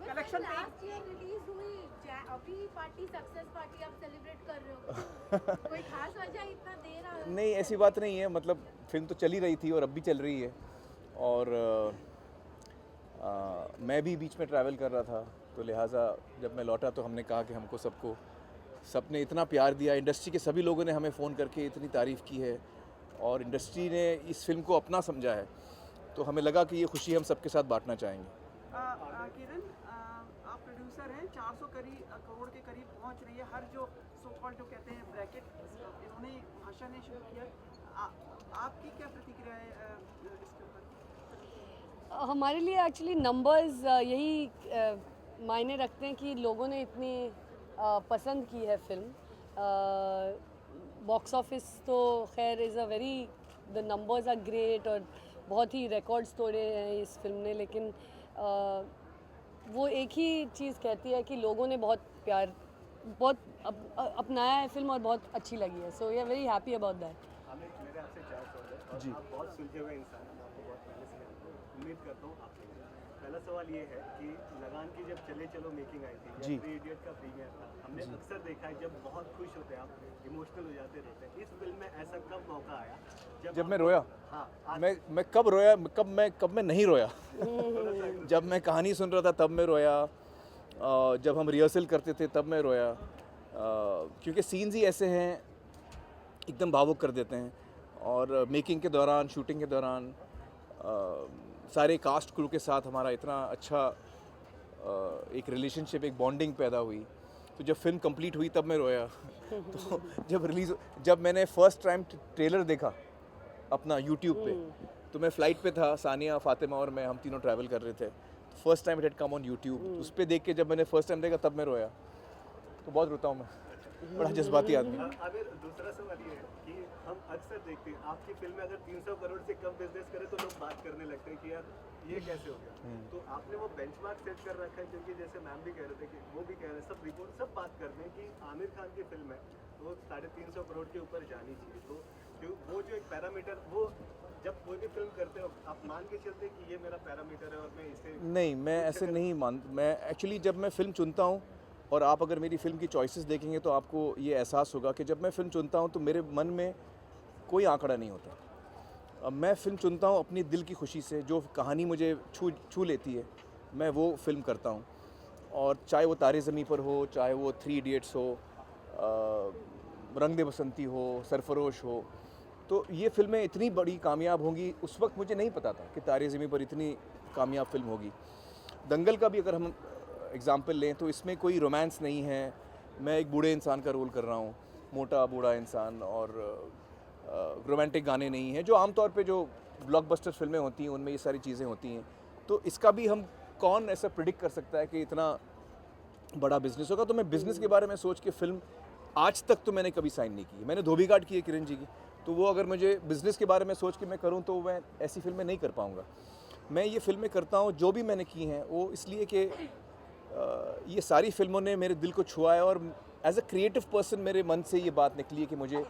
Collection last year release हुई, अभी पार्टी सक्सेस पार्टी आप सेलिब्रेट कर रहे हो, कोई खास वजह इतना देर आ? नहीं, ऐसी बात नहीं है। मतलब फिल्म तो चल ही रही थी और अब भी चल रही है और मैं भी बीच में ट्रैवल कर रहा था, तो लिहाजा जब मैं लौटा तो हमने कहा कि हमको सबने इतना प्यार दिया, इंडस्ट्री के सभी लोगों ने हमें फ़ोन करके इतनी तारीफ़ की है और इंडस्ट्री ने इस फिल्म को अपना समझा है, तो हमें लगा कि ये खुशी हम सबके साथ बांटना चाहेंगे। किरण, आप प्रोड्यूसर हैं, 400 करोड़ के करीब पहुंच रही है हर जो सो कॉल्ड जो कहते हैं ब्रैकेट, इन्होंने भाषा ने शुरू किया। आपकी क्या प्रतिक्रिया है इसके ऊपर? हमारे लिए एक्चुअली नंबर्स यही मायने रखते हैं कि लोगों ने इतनी पसंद की है फिल्म। बॉक्स ऑफिस तो खैर is a very, the numbers are great और बहुत ही रिकॉर्ड्स तोड़े हैं इस फिल्म ने, लेकिन वो एक ही चीज़ कहती है कि लोगों ने बहुत प्यार, बहुत अपनाया है फिल्म और बहुत अच्छी लगी है। So we are very happy about that. मेरे आपसे 4 सवाल है जी। आप बहुत सुलझे हुए इंसान हैं, आपको बहुत पहले से जानते हैं, उम्मीद करता हूँ आप लोग। पहला सवाल ये है कि लगान की जब चले चलो मेकिंग आई थी, जी। 3 इडियट का प्रीमियर था, हमने अक्सर देखा है जब बहुत खुश होते हैं आप इमोशनल हो जाते रहते हैं। इस फिल्म में ऐसा कब मौका आया जब मैं रोया? हाँ, मैं कब रोया, कब मैं नहीं रोया? जब मैं कहानी सुन रहा था तब मैं रोया, जब हम रिहर्सल करते थे तब मैं रोया, क्योंकि सीन्स ही ऐसे हैं एकदम भावुक कर देते हैं। और मेकिंग के दौरान, शूटिंग के दौरान सारे कास्ट क्रू के साथ हमारा इतना अच्छा एक रिलेशनशिप, एक बॉन्डिंग पैदा हुई। तो जब फिल्म कंप्लीट हुई तब मैं रोया। तो जब मैंने फर्स्ट टाइम ट्रेलर देखा अपना यूट्यूब पे, तो मैं फ़्लाइट पे था, सानिया, फातिमा और मैं, हम तीनों ट्रैवल कर रहे थे। First time it had come on YouTube, उस पर देख के जब मैंने फर्स्ट टाइम देखा तब मैं रोया। तो बहुत रोता हूँ मैं, बड़ा जज्बाती आदमी। अभी दूसरा सवाल ये है कि हम अक्सर देखते हैं आपकी फिल्म में अगर 300 करोड़ से कम बिजनेस करे तो लोग बात करने लगते हैं कि यार ये कैसे हो गया। तो आपने वो बेंचमार्क सेट कर रखा है, क्योंकि जैसे मैम भी कह रहे थे कि वो भी कह रहे हैं, सब रिपोर्ट सब बात करते हैं कि आमिर खान की फिल्म है तो 350 करोड़ के ऊपर जानी चाहिए। तो वो जो एक पैरामीटर, वो जब कोई भी फिल्म करते हो आप मान के चलते हैं कि ये मेरा पैरामीटर है और मैं इसे नहीं, मैं ऐसे नहीं मैं एक्चुअली जब मैं फ़िल्म चुनता हूँ, और आप अगर मेरी फ़िल्म की चॉइसेस देखेंगे तो आपको ये एहसास होगा कि जब मैं फ़िल्म चुनता हूँ तो मेरे मन में कोई आंकड़ा नहीं होता। अब मैं फ़िल्म चुनता हूँ अपनी दिल की खुशी से, जो कहानी मुझे छू लेती है मैं वो फ़िल्म करता हूँ। और चाहे वो तारे ज़मीं पर हो, चाहे वो 3 इडियट्स हो, रंग दे बसंती हो, सरफरोश हो, तो ये फ़िल्में इतनी बड़ी कामयाब होंगी, उस वक्त मुझे नहीं पता था कि तारे ज़मीं पर इतनी कामयाब फ़िल्म होगी। दंगल का भी अगर हम एग्ज़ाम्पल लें तो इसमें कोई रोमांस नहीं है, मैं एक बूढ़े इंसान का रोल कर रहा हूँ, मोटा बूढ़ा इंसान, और रोमांटिक गाने नहीं हैं जो आमतौर पे जो ब्लॉकबस्टर फिल्में होती हैं उनमें ये सारी चीज़ें होती हैं। तो इसका भी हम कौन ऐसा प्रिडिक्ट कर सकता है कि इतना बड़ा बिजनेस होगा। तो मैं बिज़नेस के बारे में सोच के फ़िल्म आज तक तो मैंने कभी साइन नहीं की। मैंने धोबी घाट की है किरण जी की, तो वो अगर मुझे बिज़नेस के बारे में सोच के मैं करूँ तो मैं ऐसी फिल्में नहीं कर पाऊँगा। मैं ये फ़िल्में करता हूँ जो भी मैंने की हैं वो इसलिए कि ये सारी फिल्मों ने मेरे दिल को छुआ है, और एज अ क्रिएटिव पर्सन मेरे मन से ये बात निकली है कि मुझे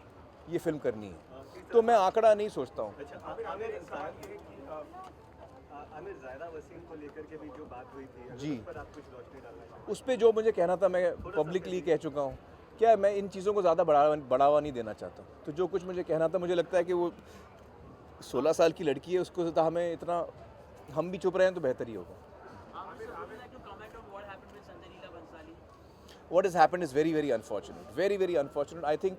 ये फिल्म करनी है। तो मैं आंकड़ा नहीं सोचता हूँ। आमिर ज़ायरा वसीम को लेकर के भी जो बात हुई थी, जी, उस पर आप कुछ रोशनी डालना चाहिए। उस पर जो मुझे कहना था मैं पब्लिकली कह चुका हूँ क्या है, मैं इन चीज़ों को ज़्यादा बढ़ावा नहीं देना चाहता। तो जो कुछ मुझे कहना था, मुझे लगता है कि वो 16 साल की लड़की है, उसको ज़्यादा हमें इतना, हम भी चुप रहे हैं तो बेहतर ही होगा। What has happened is very very unfortunate, very very unfortunate. I think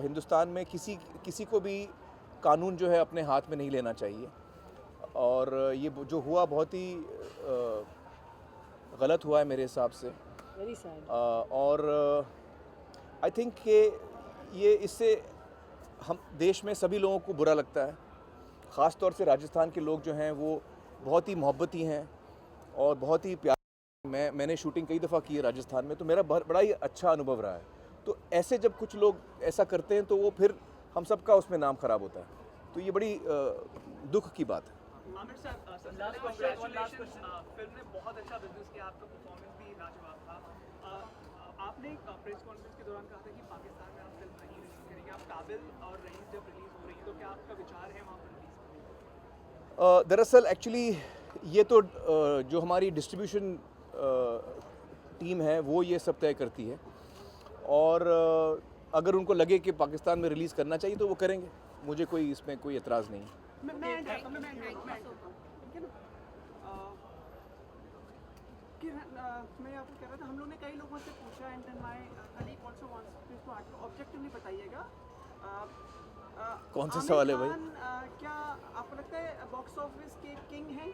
Hindustan में किसी को भी कानून जो है अपने हाथ में नहीं लेना चाहिए, और ये जो हुआ बहुत ही गलत हुआ है मेरे हिसाब से। Very sad. और आई थिंक कि ये इससे हम देश में सभी लोगों को बुरा लगता है। ख़ास तौर से राजस्थान के लोग जो हैं वो बहुत ही मोहब्बती हैं और बहुत ही प्यार। मैंने शूटिंग कई दफ़ा की है राजस्थान में, तो मेरा बड़ा ही अच्छा अनुभव रहा है। तो ऐसे जब कुछ लोग ऐसा करते हैं तो वो फिर हम सबका उसमें नाम ख़राब होता है, तो ये बड़ी दुख की बात है। आमिर साहब, फिल्म ने बहुत अच्छा बिजनेस किया, आपका परफॉर्मेंस भी लाजवाब था। आपने प्रेस कॉन्फ्रेंस के दौरान कहा था कि पाकिस्तान में आप फिल्म नहीं रिलीज करेंगे, आप काबिल और रईस जब रिलीज हो रही है तो क्या आपका विचार है वहाँ पर रिलीज? दरअसल एक्चुअली ये तो जो हमारी डिस्ट्रीब्यूशन टीम है वो ये सब तय करती है, और अगर उनको लगे कि पाकिस्तान में रिलीज़ करना चाहिए तो वो करेंगे, मुझे कोई इसमें कोई एतराज़ नहीं है। मैं आपको कह रहा था, हम लोग ने कई लोगों से पूछा, and my colleague also wants to objectively बताइएगा, कौन सा सवाल है भाई? क्या आपको लगता है बॉक्स ऑफिस के किंग हैं?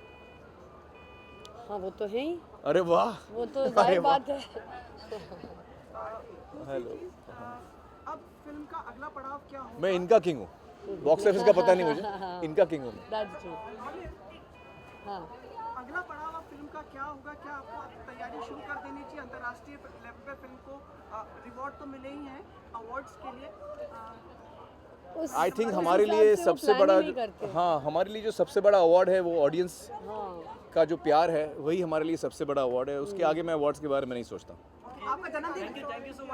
हाँ, वो तो है ही। अरे वाह, वो तो जाहिर बात है। हेलो, अब फिल्म का अगला पड़ाव क्या होगा? मैं इनका किंग हूँ, बॉक्स ऑफिस का पता नहीं मुझे, इनका किंग हूँ। That's true. हाँ। अगला पड़ाव अब फिल्म का क्या होगा? क्या आपको तैयारी शुरू कर देनी चाहिए? अंतर्राष्ट्रीय लेवल पे फिल्म को रिवॉर्ड तो मिले ही हैं अवार्ड्स के लिए। आई थिंक हमारे लिए सबसे बड़ा, हाँ, हमारे लिए जो सबसे बड़ा अवार्ड है वो ऑडियंस का जो प्यार है, वही हमारे लिए सबसे बड़ा अवार्ड है। उसके आगे मैं अवार्ड्स के बारे में नहीं सोचता। आपका जन्मदिन, थैंक यू सो मच।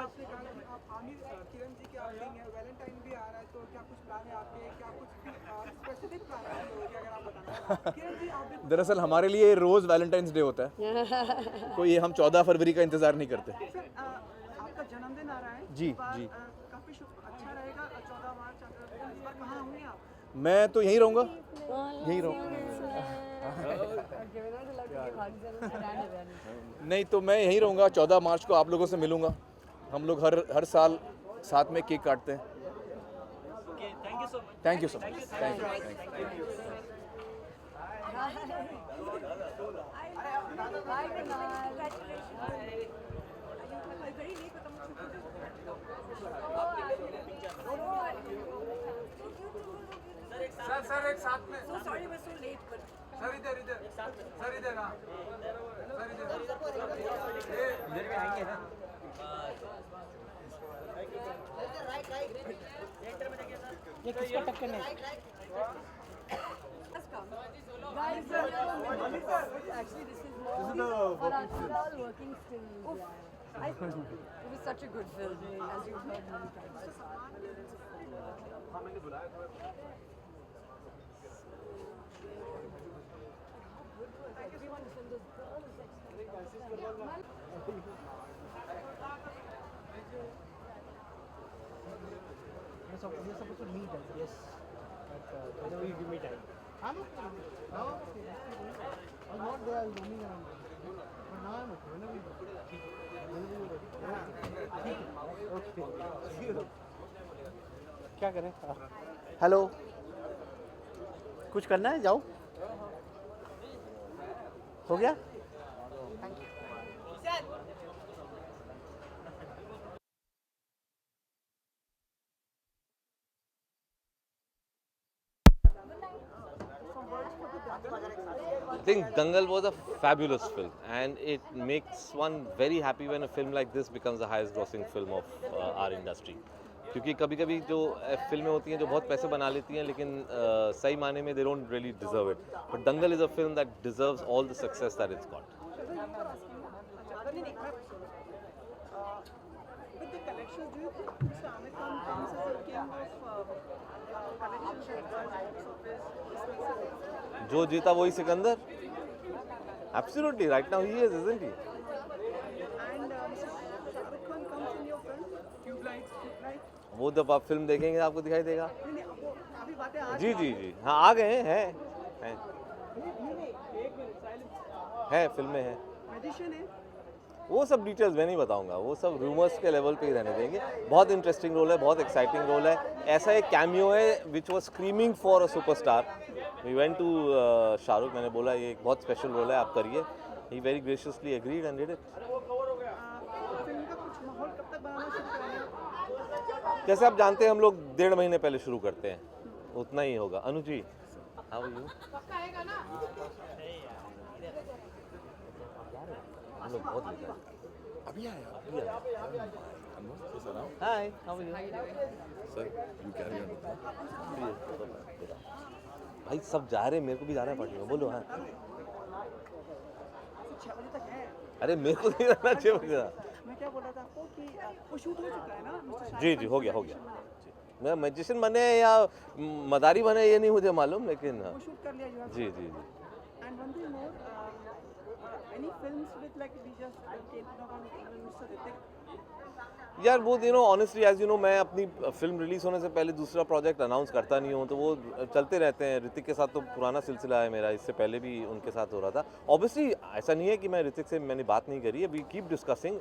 आप आमिर किरण जी के आउटिंग है, वैलेंटाइन भी आ रहा है, तो क्या कुछ प्लान है आपके? क्या कुछ स्पेसिफिक प्लान है अगर आप बताना? किरण जी, आप दरअसल हमारे लिए रोज़ वैलेंटाइंस डे होता है, कोई हम 14 फरवरी का इंतज़ार नहीं करते। आपका जन्मदिन आ रहा है जी जी, काफ़ी अच्छा रहेगा। 14 मार्च इस बार कहाँ होंगे आप? मैं तो यहीं रहूँगा, यहीं रहूँगा। नहीं तो मैं यहीं रहूँगा, 14 मार्च को आप लोगों से मिलूँगा। हम लोग हर साल साथ में केक काटते हैं। Thank you so much, thank you. Sir एक साथ में। सॉरी मैं सो लेट कर। सर इधर सर इधर हाँ सर इधर भी आएंगे ना। ये किसका टक्कर है? Guys, actually this is more for us all working still. It was such a good film, as you've heard many times. Everyone from this girl is You're supposed to meet us, yes. But whenever you give me time. I'm okay. Now I'm okay. I was not there, I was roaming around. But now I'm okay. Whenever you're ready. Okay. क्या करें? Hello, कुछ करना है? जाओ, हो गया? I think Dangal was a fabulous film, and it makes one very happy when a film like this becomes the highest grossing film of our industry. क्योंकि कभी कभी जो फिल्में होती हैं जो बहुत पैसे बना लेती हैं लेकिन सही माने में they don't really deserve it. But Dangal is a film that deserves all the success that it's got. With the collections, do you think Mr. Amir Khan comes as a king of collections? जो जीता वही Sikandar. Absolutely, right now he is, isn't he? And Mr. Shah Rukh Khan comes in your film. वो जब आप film देखेंगे आपको दिखाई देगा। काफी बातें आज जी जी जी हाँ आ गए हैं फिल्म में है। मैजिशियन है। वो सब डिटेल्स मैं नहीं बताऊंगा, वो सब रूमर्स के लेवल पे ही रहने देंगे। बहुत इंटरेस्टिंग रोल है, बहुत एक्साइटिंग रोल है। ऐसा एक कैमियो है which was screaming for a superstar. We went to Shahrukh, मैंने बोला ये एक बहुत स्पेशल रोल है, आप करिए। He very graciously agreed and did it. Film का कुछ माहौल कब तक बनाना शुरू करेंगे? जैसे आप जानते हैं हम लोग 1.5 महीने पहले शुरू करते हैं, उतना ही होगा। Anu ji how are you? हम लोग बहुत लेट आए। अभी आया hi how are you? Sir you carry on. भाई सब जा रहे हैं, मेरे को भी जाना है पार्टी में। बोलो हाँ। 6 बजे तक है। अरे मेरे को नहीं रहना 6 बजे। मैं क्या बोल रहा था आपको कि वो शूट हो चुका है ना मिस्टर शाहरुख? जी जी हो गया। मैं मैजिशियन बने या मदारी बने ये नहीं मुझे मालूम, लेकिन वो शूट कर लिया जो जी। And one thing more, any films with like we just came to know from mister Hrithik? यार वो ऑनेस्टली एज यू नो मैं अपनी फिल्म रिलीज होने से पहले दूसरा प्रोजेक्ट अनाउंस करता नहीं हूँ, तो वो चलते रहते हैं। ऋतिक के साथ तो पुराना सिलसिला है मेरा, इससे पहले भी उनके साथ हो रहा था। ऑब्वियसली ऐसा नहीं है कि मैं ऋतिक से मैंने बात नहीं करी है, we keep discussing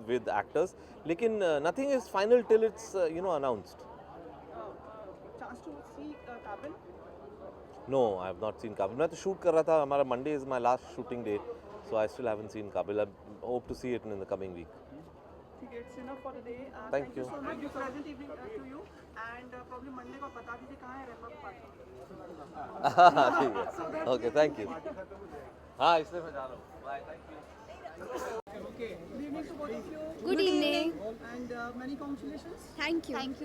with actors, लेकिन nothing is final till it's announced. Chance to see Kaabil? No I have not seen Kaabil. मैं तो शूट कर रहा था, हमारा Monday is my last shooting day, so I still haven't seen Kaabil. I hope to see it in the coming week. It's enough for the day. Thank you. So much. Pleasant evening to you. And probably Monday को बता दीजिए कहाँ है wrapper party. ठीक है okay thank you. हाँ इसलिए मैं जा रहा हूँ। Bye thank you. Okay. Good evening to both of you. Good evening. And many congratulations. Thank you. Since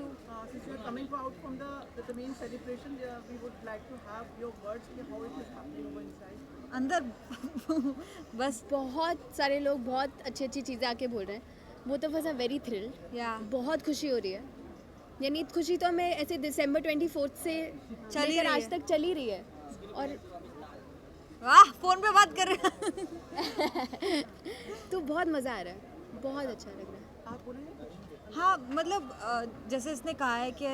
you are coming out from the main celebration, we would like to have your words कि how it is happening over inside. अंदर बस बहुत सारे लोग बहुत अच्छी चीज़ें आके बोल रहे हैं। वो तो वॉज अ वेरी थ्रिल, बहुत खुशी हो रही है। यानी खुशी तो हमें ऐसे दिसंबर 24 से लेकर आज तक चल ही रही है। और वाह फोन पे बात कर रहे हैं। तो बहुत मज़ा आ रहा है, बहुत अच्छा लग रहा है। आप बोलेंगे? हाँ मतलब जैसे इसने कहा है कि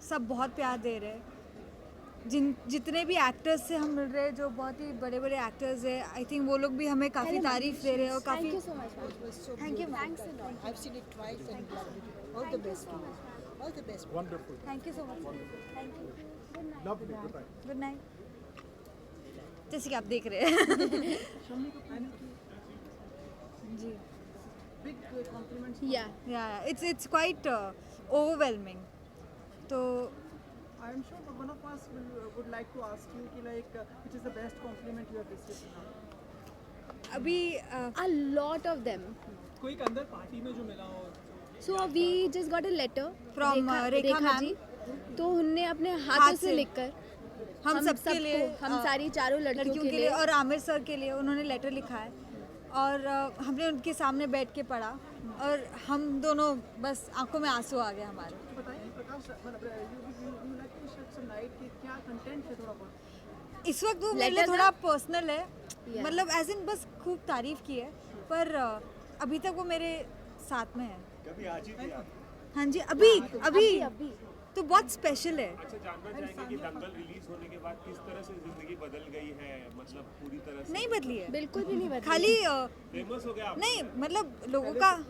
सब बहुत प्यार दे रहे हैं। जितने भी एक्टर्स से हम मिल रहे हैं, जो बहुत ही बड़े बड़े एक्टर्स हैं, आई थिंक वो लोग भी हमें काफ़ी तारीफ दे रहे हैं और काफ़ी Thank you so much. Thank you Thanks a lot. I've seen it twice and loved it. All the best. All the best. Wonderful. Thank you so much. Thank you. Lovely. Good night. Good night. जैसे कि आप देख रहे हैं। शम्मी को पहले की जी big compliments. Yeah. It's quite overwhelming. तो I am sure that one of us would like to ask you कि like which is the best compliment you have received now? अभी A lot of them. कोई एक अंदर party में जो मिला हो। So we just got a letter From, Rekha ma'am. जी। तो उनने अपने हाथों से लिखकर हम सबके सबको, लिए हम सारी चारों लड़कियों के लिए और आमिर सर के लिए उन्होंने लेटर लिखा है और हमने उनके सामने बैठ के पढ़ा और हम दोनों बस आंखों में आंसू आ गए हमारे। बताइए प्रकाश, मतलब you like to shed some light कि क्या कंटेंट है थोड़ा बहुत? इस वक्त वो मेरे लिए थोड़ा पर्सनल है, मतलब एज इन बस खूब तारीफ की है, पर अभी तक वो मेरे साथ में है। कभी आज ही थी आप? हाँ जी अभी तो बहुत स्पेशल है। अच्छा जानना चाहेंगे कि दंगल रिलीज होने के बाद किस तरह से जिंदगी बदल गई है, मतलब पूरी तरह से? नहीं बदली है, बिल्कुल भी नहीं बदली। खाली फेमस हो गया आप? नहीं मतलब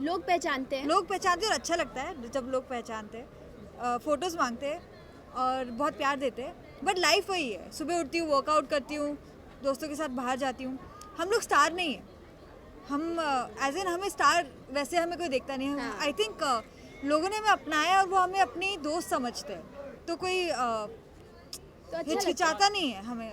लोग पहचानते हैं और अच्छा लगता है जब लोग पहचानते हैं, फोटोज़ मांगते हैं और बहुत प्यार देते हैं। बट लाइफ वही है, सुबह उठती हूँ, वर्कआउट करती हूँ, दोस्तों के साथ बाहर जाती हूँ। हम लोग स्टार नहीं है, हम एज एन हमें स्टार वैसे हमें कोई देखता नहीं है। आई थिंक लोगों ने हमें अपनाया और वो हमें अपनी दोस्त समझते हैं, तो कोई हिचकिचाता नहीं है हमें।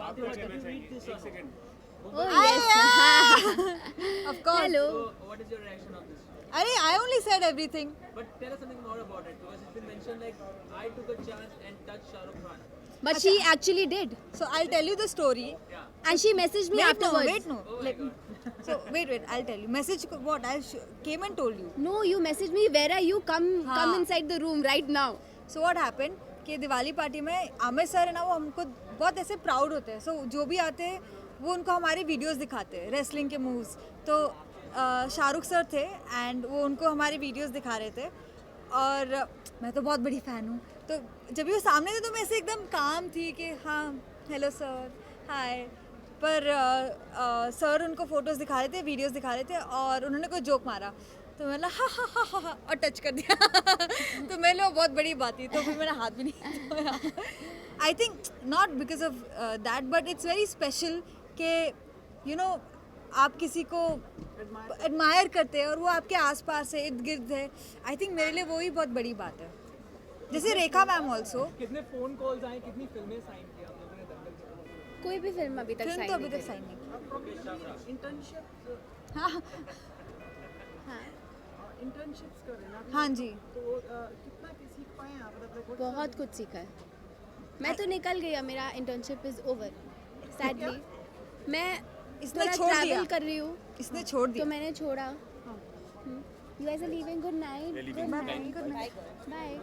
Of course. Hello. So what is your reaction on this? I only said everything. But tell us something more about it, because it's been mentioned like I took a chance and touched Shah Rukh Khan. But she actually did. So I'll tell you the story. And she messaged me afterwards. Wait, I'll tell you. Message what? I came and told you. No, you messaged me. Where are you? Come inside the room right now. So what happened? कि Diwali party में Aamir sir है ना, वो हमको बहुत ऐसे proud होते हैं। So जो भी आते हैं वो उनको हमारी वीडियोस दिखाते हैं, रेसलिंग के मूव्स। तो शाहरुख सर थे एंड वो उनको हमारी वीडियोस दिखा रहे थे और मैं तो बहुत बड़ी फ़ैन हूँ। तो जब भी वो सामने थे तो मैं ऐसे एकदम काम थी कि हाँ हेलो सर हाय, पर सर उनको फ़ोटोज़ दिखा रहे थे, वीडियोज़ दिखा रहे थे और उन्होंने कोई जोक मारा तो मैंने हा और टच कर दिया तो मेरे लिए बहुत बड़ी बात थी, तो फिर मैंने हाथ भी नहीं धोया। I think not because of that but it's very special कि यू नो आप किसी को एडमायर करते हैं और वो आपके आसपास है, इर्द गिर्द है। आई थिंक मेरे लिए वो ही बहुत बड़ी बात है। जैसे रेखा मैम ऑल्सो। कितने फोन कॉल्स आए, कितनी फिल्में साइन की आप लोगों ने दंगल के बाद? कोई भी फिल्म अभी तक फिल्म तो अभी तक साइन नहीं की। इंटर्नशिप हाँ इंटर्नशिप्स कर रहे हैं ना। हाँ जी। तो कितना सीख पाए हैं आप? मतलब बहुत कुछ सीखा है। मैं तो निकल गई, मेरा इंटर्नशिप इज ओवर सैडली। मैं इसने थोड़ा छोड़ दिया। ट्रैवल कर रही हूँ, इसने छोड़ दिया तो मैंने छोड़ा। You guys are leaving, good night. Good night, bye.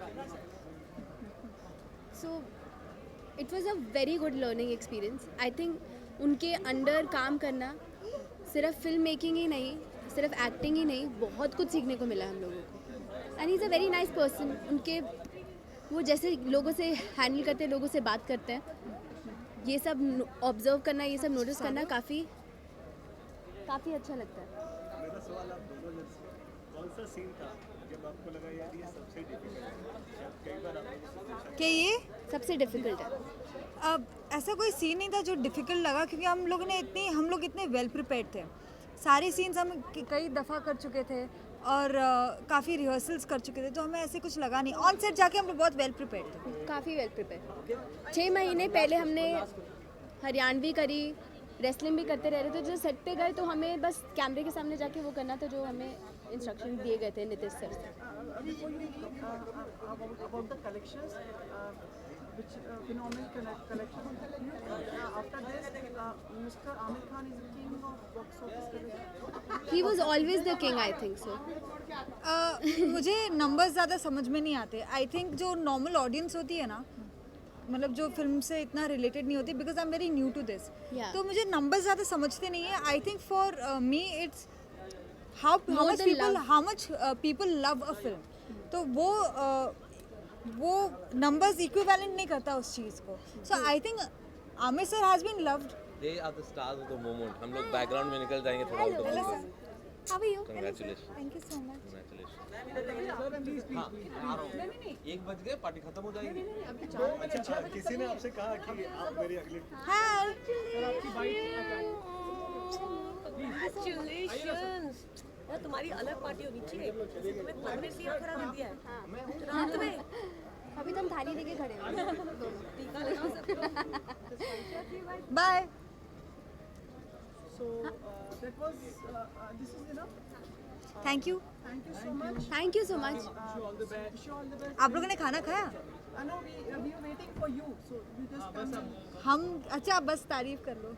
So it was a very good learning experience. I think उनके अंडर काम करना सिर्फ फिल्म मेकिंग ही नहीं, सिर्फ एक्टिंग ही नहीं, बहुत कुछ सीखने को मिला हम लोगों को। And he is a very nice person. उनके वो जैसे लोगों से हैंडल करते हैं, लोगों से बात करते हैं, ये सब ऑब्जर्व करना, ये सब नोटिस करना काफ़ी अच्छा लगता है। मेरा सवाल आप दोनों से, कौन सा सीन था जब आपको लगा यार ये सबसे डिफिकल्ट है? कई बार आप लोगों से पूछा कि ये सबसे डिफिकल्ट है। अब ऐसा कोई सीन नहीं था जो डिफ़िकल्ट लगा, क्योंकि हम लोग इतने वेल प्रिपेयर्ड थे। सारे सीन्स हम कई दफ़ा कर चुके थे और काफ़ी रिहर्सल्स कर चुके थे, तो हमें ऐसे कुछ लगा नहीं। ऑन सेट जाके हम लोग बहुत वेल प्रिपेयर्ड थे। काफ़ी वेल प्रिपेयर। 6 महीने पहले हमने हरियाणवी करी, रेसलिंग भी करते रह रहे थे। जो सेट पे गए तो हमें बस कैमरे के सामने जाके वो करना था जो हमें इंस्ट्रक्शन दिए गए थे नीतीश सर से। about the collections, which phenomenal collections. After this, Mr. Amir Khan is the king of box office collection. He was always the king, I think so. मुझे नंबर्स ज़्यादा समझ में नहीं आते। आई थिंक जो नॉर्मल ऑडियंस होती है ना, मतलब जो फिल्म से इतना रिलेटेड नहीं होती, because I am very new to this, तो मुझे नंबर्स ज़्यादा समझते नहीं है। I think for me it's how much people love a film, तो वो नंबर्स इक्विवेलेंट नहीं करता उस चीज़ को। So I think Aamir sir has been loved. They are the stars of the moment. हम लोग बैकग्राउंड में निकल जाएंगे थोड़ा Hello, उधर। sir. How are you? Congratulations. Thank you so much. Congratulations. हाँ, आ रहा हूँ। 1 बज गए, पार्टी खत्म हो जाएगी। अच्छा, किसी ने आपसे कहा कि आप मेरी अगली Congratulations. यार तुम्हारी अलग पार्टी होनी चाहिए। तुम्हें परमानेंटली खड़ा कर दिया है रात में। अभी तो हम थाली लेके खड़े हैं। टीका लगाओ सबको। Bye. So that was this is enough. Thank you. Thank you so much. Thank you so much. Wish you all the best. Wish you all the best. आप लोगों ने खाना खाया? No, we are waiting for you. So you just come. हम अच्छा बस तारीफ कर लो।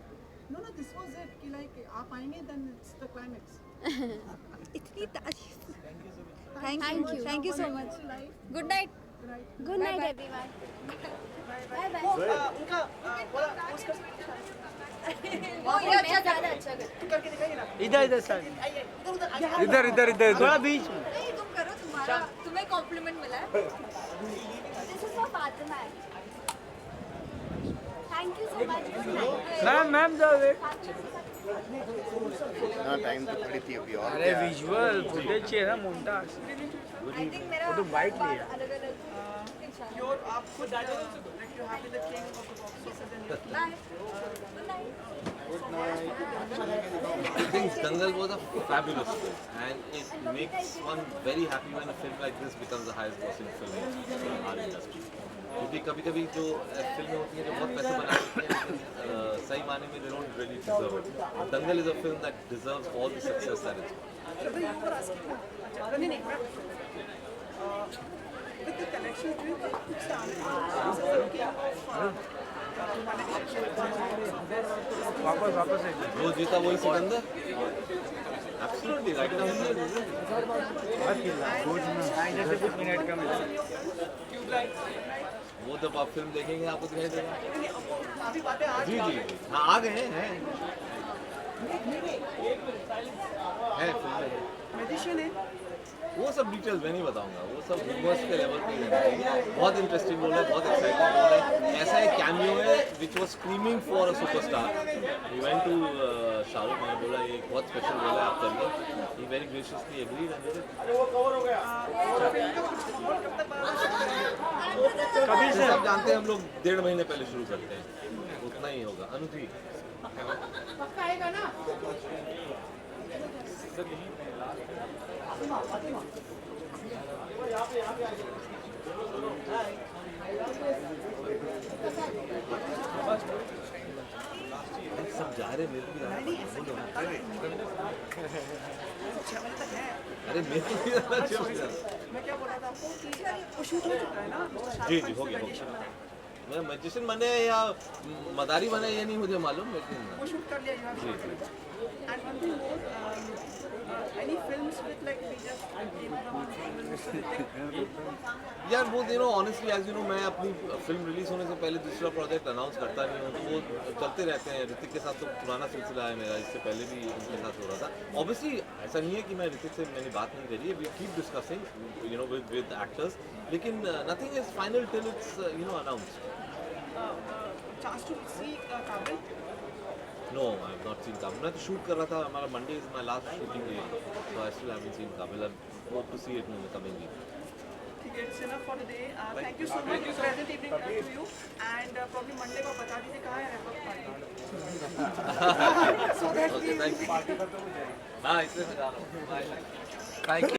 No, this was it. कि like आप आएंगे then it's the climax. इतनी तारीफ। Thank you so much. Good night. Good night, everyone. Bye bye. उनका बोला उसका वो ये अच्छा ज़्यादा अच्छा कर। करके दिखाइए ना। इधर सर, इधर थोड़ा बीच में। नहीं तुम करो, तुम्हें कॉम्प्लीमेंट मिला है। This is for Fatima. Thank you so much. Ma'am जाओ। हाँ टाइम तो थोड़ी थी अभी और अरे विजुअल फुटेज चाहिए ना, मोन्टाज। आई थिंक मेरा वो तो बाइक लिया। अलग-अलग Your आपको like you have the king of the box office and bye. Good night. I think Dangal was a fabulous film, and it makes one very happy when a film like this becomes the highest grossing film in our industry. क्योंकि कभी-कभी जो फिल्में होती हैं जो बहुत पैसे बना देती हैं, लेकिन सही माने में they don't really deserve it. Dangal is a film that deserves all the success that it's got. with the collection, do you think it's वापस जो जीता वही सिकंदर। Absolutely right now. कुछ मिनट का मिला। वो जब आप फिल्म देखेंगे आपको दिखाई देगा। जी जी हाँ आ गए हैं Magician है वो सब डिटेल्स मैं नहीं बताऊंगा, वो सब ह्यूमर्स के लेवल पे है। बहुत इंटरेस्टिंग रोल है, बहुत एक्साइटिंग रोल है। ऐसा एक कैमियो है which was screaming for a superstar. We went to Shahrukh, मैंने बोला ये एक बहुत स्पेशल रोल है, आप करिए। He very graciously agreed and did it. कभी से सब जानते हैं, हम लोग 1.5 महीने पहले शुरू करते हैं, उतना ही होगा। अनुठी पक्का आएगा ना? सब जा रहे, मेरे को भी जाना पड़ेगा। अरे मेरे को भी जाना चाहिए। मैं क्या बोल रहा था आपको कि वो शूट हो चुका है ना? जी हो गया। मैं मैजिशियन बने या मदारी बने ये नहीं मुझे मालूम, लेकिन वो शूट कर लिया जी and one thing more, any films with like we just came from यार वो ऑनेस्टली एज यू नो मैं अपनी फिल्म रिलीज होने से पहले दूसरा प्रोजेक्ट अनाउंस करता नहीं हूँ, तो वो चलते रहते हैं। ऋतिक के साथ तो पुराना सिलसिला है मेरा, इससे पहले भी उनके साथ हो रहा था। ऑब्वियसली ऐसा नहीं है कि मैं ऋतिक से मैंने बात नहीं करी है, we keep discussing with actors, लेकिन nothing is final till it's announced. Chance to see Kaabil? No, I have not seen Kaabil. मैं तो शूट कर रहा था, हमारा Monday is my last shooting day, so I still haven't seen Kaabil. I hope to see it in the coming week. ठीक है, it's enough for the day. Thank you so much, present evening to you and probably Monday को बता दीजिए कहाँ है party. Okay, thank you. हाँ, इससे मैं जा रहा हूँ। बाय। Thank you.